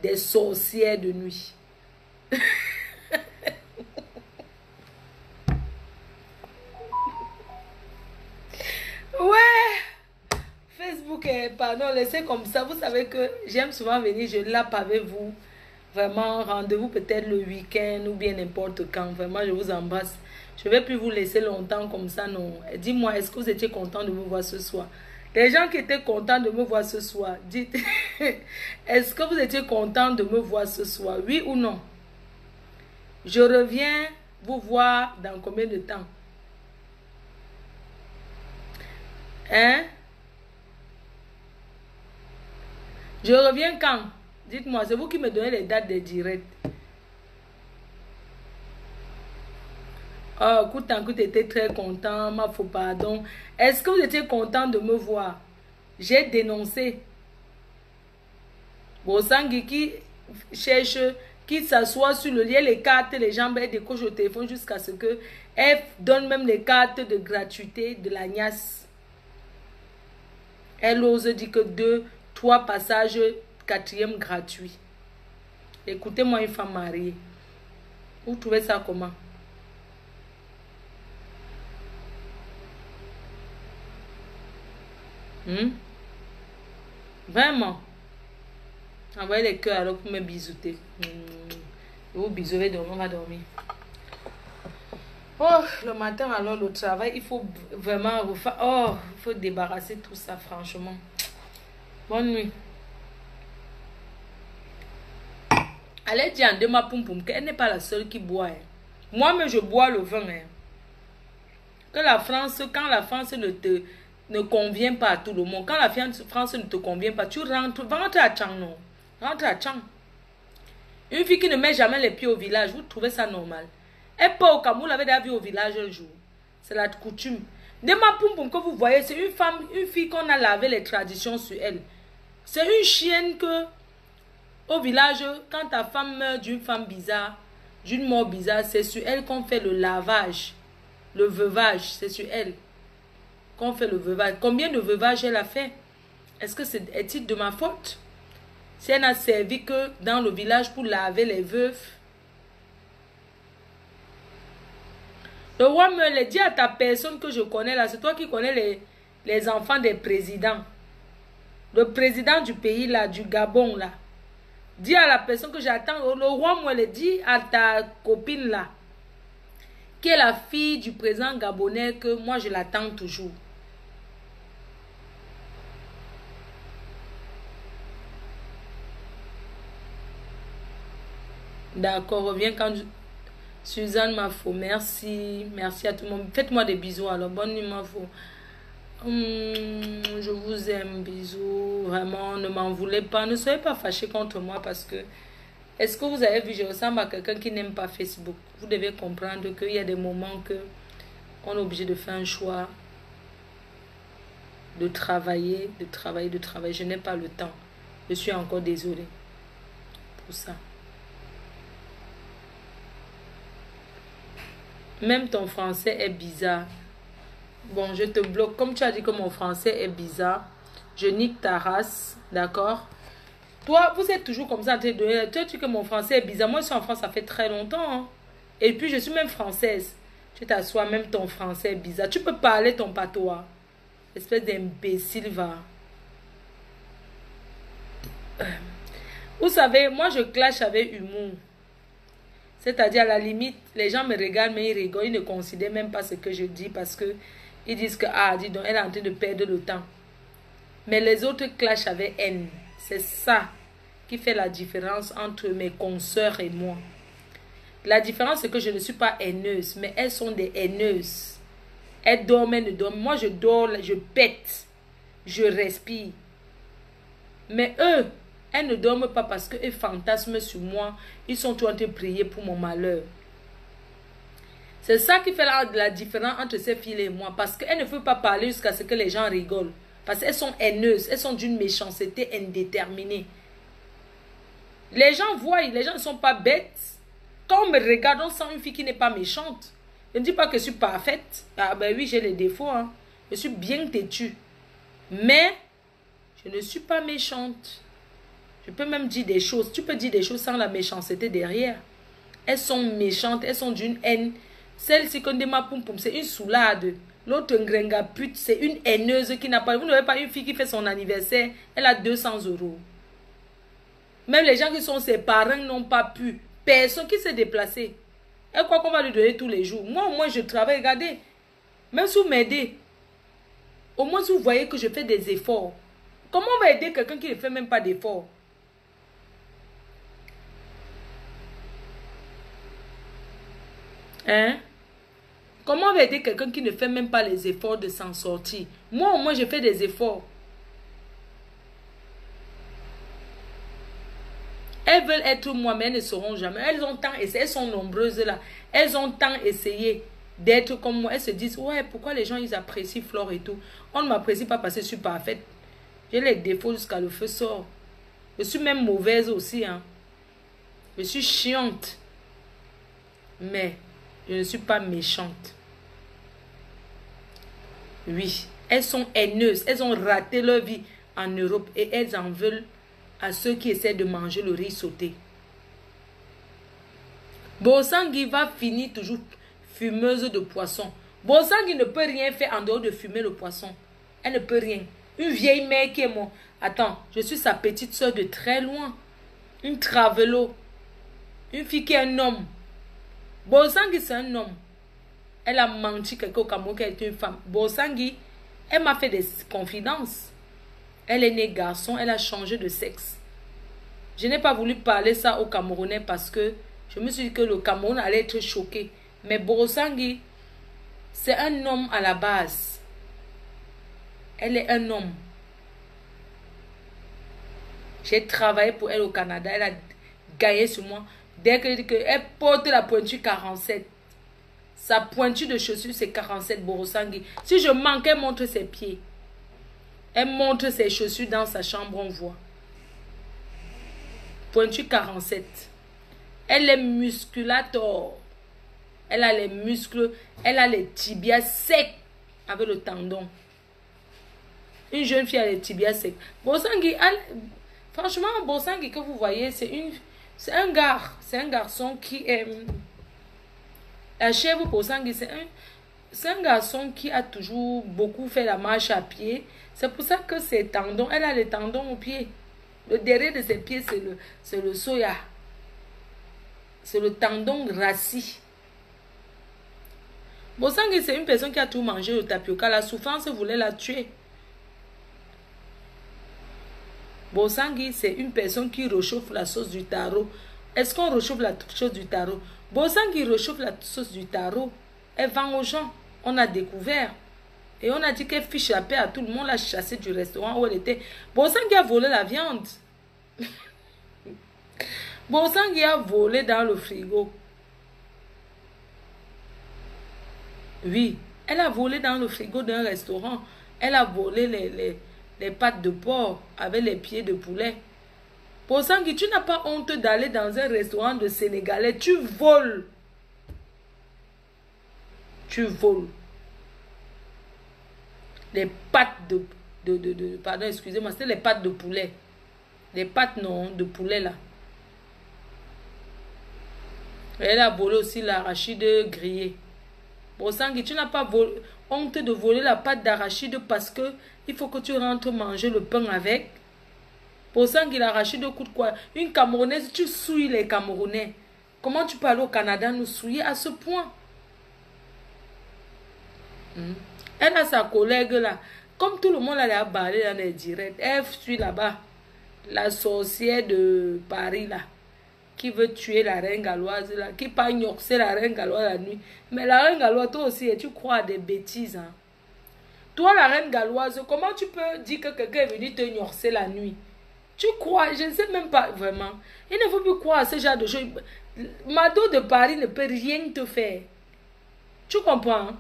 des sorcières de nuit. Ouais, Facebook, pardon, laissez comme ça. Vous savez que j'aime souvent venir, je lappe avec vous. Vraiment, rendez-vous peut-être le week-end ou bien n'importe quand. Vraiment, je vous embrasse. Je ne vais plus vous laisser longtemps comme ça, non. Dis-moi, est-ce que vous étiez content de me voir ce soir? Les gens qui étaient contents de me voir ce soir, dites, est-ce que vous étiez content de me voir ce soir? Oui ou non? Je reviens vous voir dans combien de temps? Hein? Je reviens quand? Dites-moi, c'est vous qui me donnez les dates des directs. Oh, Koutankou était très content, ma faux pardon. Est-ce que vous étiez content de me voir? J'ai dénoncé Borosangi qui cherche, qui s'assoit sur le lit, les cartes, les jambes, elle décoche au téléphone jusqu'à ce que elle donne même les cartes de gratuité de la niasse. Elle ose dire que 2, 3 passages, 4e gratuit. Écoutez-moi, une femme mariée. Vous trouvez ça comment? Vraiment. Envoyez les cœurs alors pour me bisouter. Vous bisouez, on va dormir. Oh, le matin alors le travail, il faut vraiment refaire. Oh, il faut débarrasser tout ça, franchement. Bonne nuit. Allez dire en deux ma poum poum qu'elle n'est pas la seule qui boit. Hein. Moi-même, je bois le vin. Hein. Que la France, quand la France ne convient pas à tout le monde, quand la France ne te convient pas, tu rentres à Tchang, non. Rentre à Tchang. Une fille qui ne met jamais les pieds au village, vous trouvez ça normal? Et pas au Cameroun, vous l'avez déjà vu au village un jour. C'est la coutume. De ma poum poum que vous voyez, c'est une fille qu'on a lavé les traditions sur elle. C'est une chienne que, au village, quand ta femme meurt d'une femme bizarre, d'une mort bizarre, c'est sur elle qu'on fait le lavage. Le veuvage, c'est sur elle qu'on fait le veuvage. Combien de veuvage elle a fait? Est-ce que est-il de ma faute? Si elle n'a servi que dans le village pour laver les veufs. Le roi me l'a dit à ta personne que je connais là. C'est toi qui connais les enfants des présidents. Le président du pays là, du Gabon là. Dis à la personne que j'attends. Le roi me l'a dit à ta copine là. Qui est la fille du président gabonais que moi je l'attends toujours. D'accord, reviens quand Suzanne Mafo, merci. Merci à tout le monde. Faites-moi des bisous alors. Bonne nuit Mafo. Je vous aime, bisous. Vraiment, ne m'en voulez pas. Ne soyez pas fâchés contre moi parce que... Est-ce que vous avez vu, je ressemble à quelqu'un qui n'aime pas Facebook. Vous devez comprendre qu'il y a des moments que On est obligé de faire un choix, de travailler, de travailler, de travailler. Je n'ai pas le temps. Je suis encore désolée pour ça. Même ton français est bizarre. Bon, je te bloque. Comme tu as dit que mon français est bizarre, je nique ta race, d'accord? Toi, vous êtes toujours comme ça. Tu dis que mon français est bizarre. Moi, je suis en France, ça fait très longtemps. Hein. Et puis, je suis même française. Tu t'assois, même ton français est bizarre. Tu peux parler ton patois. Espèce d'imbécile, va. Vous savez, moi, je clash avec humour. C'est-à-dire, à la limite, les gens me regardent, mais ils rigolent. Ils ne considèrent même pas ce que je dis parce que ils disent que, ah, dis donc, elle est en train de perdre le temps. Mais les autres clashent avec haine. C'est ça qui fait la différence entre mes consoeurs et moi. La différence, c'est que je ne suis pas haineuse, mais elles sont des haineuses. Elles dorment, elles ne dorment. Moi, je dors, je pète, je respire. Mais eux, elles ne dorment pas parce qu'eux fantasment sur moi. Ils sont tous en train de prier pour mon malheur. C'est ça qui fait la différence entre ces filles et moi. Parce qu'elles ne peuvent pas parler jusqu'à ce que les gens rigolent. Parce qu'elles sont haineuses. Elles sont d'une méchanceté indéterminée. Les gens voient, les gens ne sont pas bêtes. Quand on me regarde, on sent une fille qui n'est pas méchante. Je ne dis pas que je suis parfaite. Ah ben oui, j'ai les défauts. Hein. Je suis bien têtue. Mais, je ne suis pas méchante. Je peux même dire des choses. Tu peux dire des choses sans la méchanceté derrière. Elles sont méchantes. Elles sont d'une haine. Celle-ci, qu'on dit ma poum poum, c'est une soulade. L'autre, ngrenga pute, c'est une haineuse qui n'a pas... Vous n'avez pas une fille qui fait son anniversaire. Elle a 200 €. Même les gens qui sont ses parents n'ont pas pu. Personne qui s'est déplacé. Et quoi qu'on va lui donner tous les jours. Moi, au moins, je travaille. Regardez. Même si vous m'aidez. Au moins, si vous voyez que je fais des efforts. Comment on va aider quelqu'un qui ne fait même pas d'efforts? Hein? Comment on va aider quelqu'un qui ne fait même pas les efforts de s'en sortir? Moi, au moins, je fais des efforts. Elles veulent être moi, mais elles ne seront jamais. Elles ont tant essayé, elles sont nombreuses là. Elles ont tant essayé d'être comme moi. Elles se disent, ouais, pourquoi les gens, ils apprécient Flore et tout. On ne m'apprécie pas parce que je suis parfaite. J'ai les défauts jusqu'à le feu sort. Je suis même mauvaise aussi. Hein. Je suis chiante. Mais je ne suis pas méchante. Oui, elles sont haineuses. Elles ont raté leur vie en Europe et elles en veulent à ceux qui essaient de manger le riz sauté. Bosangui va finir toujours fumeuse de poisson. Bosangui ne peut rien faire en dehors de fumer le poisson. Elle ne peut rien. Une vieille mère qui est mon... Attends, je suis sa petite soeur de très loin. Une travelo. Une fille qui est un homme. Bosangui, c'est un homme. Elle a menti quelque au Cameroun qu'elle est une femme. Bosangui, elle m'a fait des confidences. Elle est née garçon, elle a changé de sexe. Je n'ai pas voulu parler ça aux Camerounais parce que je me suis dit que le Cameroun allait être choqué. Mais Bosangui, c'est un homme à la base. Elle est un homme. J'ai travaillé pour elle au Canada. Elle a gagné sur moi. Dès qu'elle porte la pointure 47. Sa pointure de chaussure, c'est 47 Bosangui. Si je manque, elle montre ses pieds. Elle montre ses chaussures dans sa chambre, on voit. Pointure 47. Elle est musculator. Elle a les muscles, elle a les tibias secs avec le tendon. Une jeune fille a les tibias secs. Bosangui, franchement, Bosangui que vous voyez, c'est un gars. C'est un garçon qui est... La chèvre Bosangui, c'est un garçon qui a toujours beaucoup fait la marche à pied. C'est pour ça que ses tendons, elle a les tendons aux pieds. Le derrière de ses pieds, c'est le soya. C'est le tendon rassis. Bosangui, c'est une personne qui a tout mangé, le tapioca. La souffrance voulait la tuer. Bosangui, c'est une personne qui réchauffe la sauce du taro. Est-ce qu'on réchauffe la sauce du taro? Bosangui réchauffe la sauce du taro. Elle vend aux gens. On a découvert. Et on a dit qu'elle fiche la paix à tout le monde. L'a chassée du restaurant où elle était. Bosangui a volé la viande. Bosangui a volé dans le frigo. Oui. Elle a volé dans le frigo d'un restaurant. Elle a volé les pâtes de porc avec les pieds de poulet. Pour ça, tu n'as pas honte d'aller dans un restaurant de Sénégalais. Tu voles. Tu voles. Les pâtes pardon, excusez-moi, c'était les pâtes de poulet. Les pâtes, non, de poulet, là. Et elle a volé aussi l'arachide grillé. Pour ça, tu n'as pas honte de voler la pâte d'arachide parce que il faut que tu rentres manger le pain avec. Pour ça, l'arachide coûte quoi? Une Camerounaise, tu souilles les Camerounais. Comment tu peux aller au Canada nous souiller à ce point? Elle a sa collègue là. Comme tout le monde allait à parler dans les directs, elle suit là-bas. La sorcière de Paris là. Qui veut tuer la reine galloise là. Qui pas gnoxer la reine galloise la nuit. Mais la reine galloise, toi aussi, tu crois à des bêtises. Hein? Toi, la reine galloise, comment tu peux dire que quelqu'un est venu te gnoxer la nuit? Tu crois? Je ne sais même pas vraiment. Il ne faut plus croire à ce genre de choses. Mado de Paris ne peut rien te faire. Tu comprends? Hein?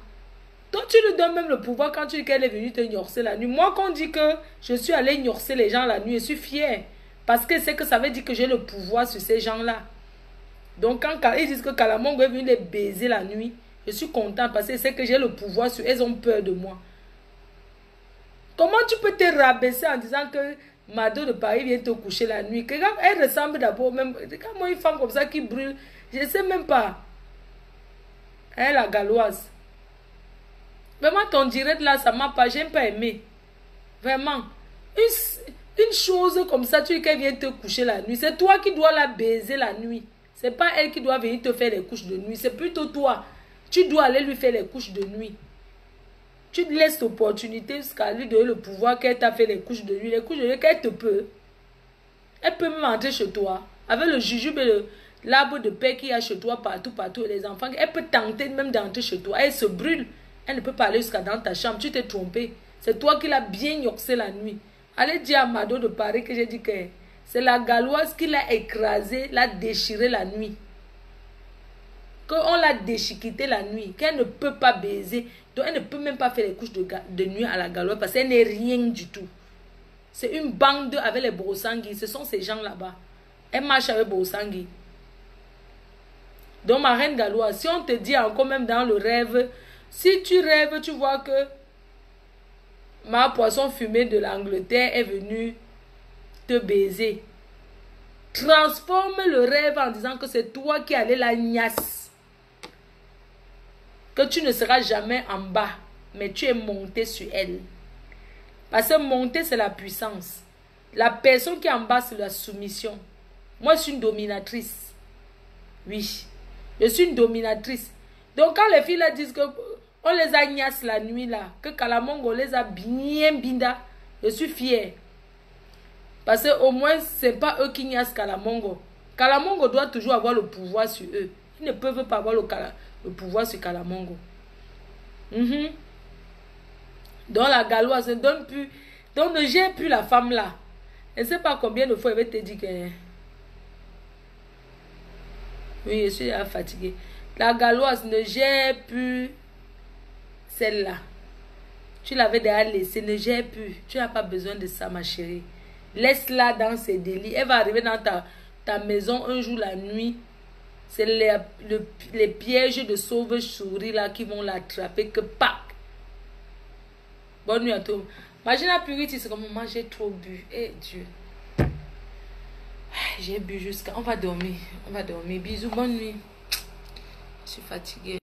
Toi, tu lui donnes même le pouvoir quand tu dis qu'elle est venue te gnorcer la nuit. Moi, quand on dit que je suis allée gnorcer les gens la nuit, je suis fière. Parce que c'est que ça veut dire que j'ai le pouvoir sur ces gens-là. Donc, quand ils disent que Kalamongo est venu les baiser la nuit, je suis contente parce que c'est que j'ai le pouvoir sur eux. Elles ont peur de moi. Comment tu peux te rabaisser en disant que Mado de Paris vient te coucher la nuit? Elle ressemble d'abord même... Regarde-moi une femme comme ça qui brûle. Je ne sais même pas. Elle, la galloise. Vraiment, ton direct là, ça m'a pas... J'aime pas aimé. Vraiment. Une chose comme ça, tu dis qu'elle vient te coucher la nuit. C'est toi qui dois la baiser la nuit. C'est pas elle qui doit venir te faire les couches de nuit. C'est plutôt toi. Tu dois aller lui faire les couches de nuit. Tu te laisses l'opportunité jusqu'à lui donner le pouvoir qu'elle t'a fait les couches de nuit. Les couches de nuit qu'elle te peut. Elle peut même entrer chez toi. Avec le jujube et l'arbre de paix qu'il y a chez toi partout, les enfants. Elle peut tenter même d'entrer chez toi. Elle se brûle. Elle ne peut pas aller jusqu'à dans ta chambre. Tu t'es trompé. C'est toi qui l'as bien gnoxé la nuit. Allez dire à Mado de Paris que j'ai dit que c'est la galloise qui l'a écrasé, l'a déchiré la nuit. Qu'on l'a déchiquité la nuit. Qu'elle ne peut pas baiser. Donc elle ne peut même pas faire les couches de nuit à la galloise parce qu'elle n'est rien du tout. C'est une bande avec les brossangui. Ce sont ces gens là-bas. Elle marche avec brossangui. Donc ma reine galloise, si on te dit encore même dans le rêve, si tu rêves, tu vois que ma poisson fumée de l'Angleterre est venue te baiser. Transforme le rêve en disant que c'est toi qui allais la gnasse. Que tu ne seras jamais en bas, mais tu es monté sur elle. Parce que monter, c'est la puissance. La personne qui est en bas, c'est la soumission. Moi, je suis une dominatrice. Oui, je suis une dominatrice. Donc, quand les filles là disent que on les a gnasse la nuit là, que Kalamongo les a bien binda, je suis fière. Parce que au moins, c'est pas eux qui gnassent Kalamongo. Kalamongo doit toujours avoir le pouvoir sur eux. Ils ne peuvent pas avoir le pouvoir sur Kalamongo. Donc la galloise ne donne plus. Donc ne gère plus la femme là. Je ne sais pas combien de fois elle va te dire que... Oui, je suis fatiguée. La galloise ne gère plus celle-là. Tu l'avais déjà laissée, ne gère plus. Tu n'as pas besoin de ça, ma chérie. Laisse-la dans ses délits. Elle va arriver dans ta maison un jour la nuit. C'est les pièges de sauve-souris là qui vont l'attraper que pac. Bonne nuit à toi. Imagine la purité, c'est comme moi j'ai trop bu. Eh Dieu. J'ai bu jusqu'à... On va dormir. On va dormir. Bisous, bonne nuit. Je suis fatiguée.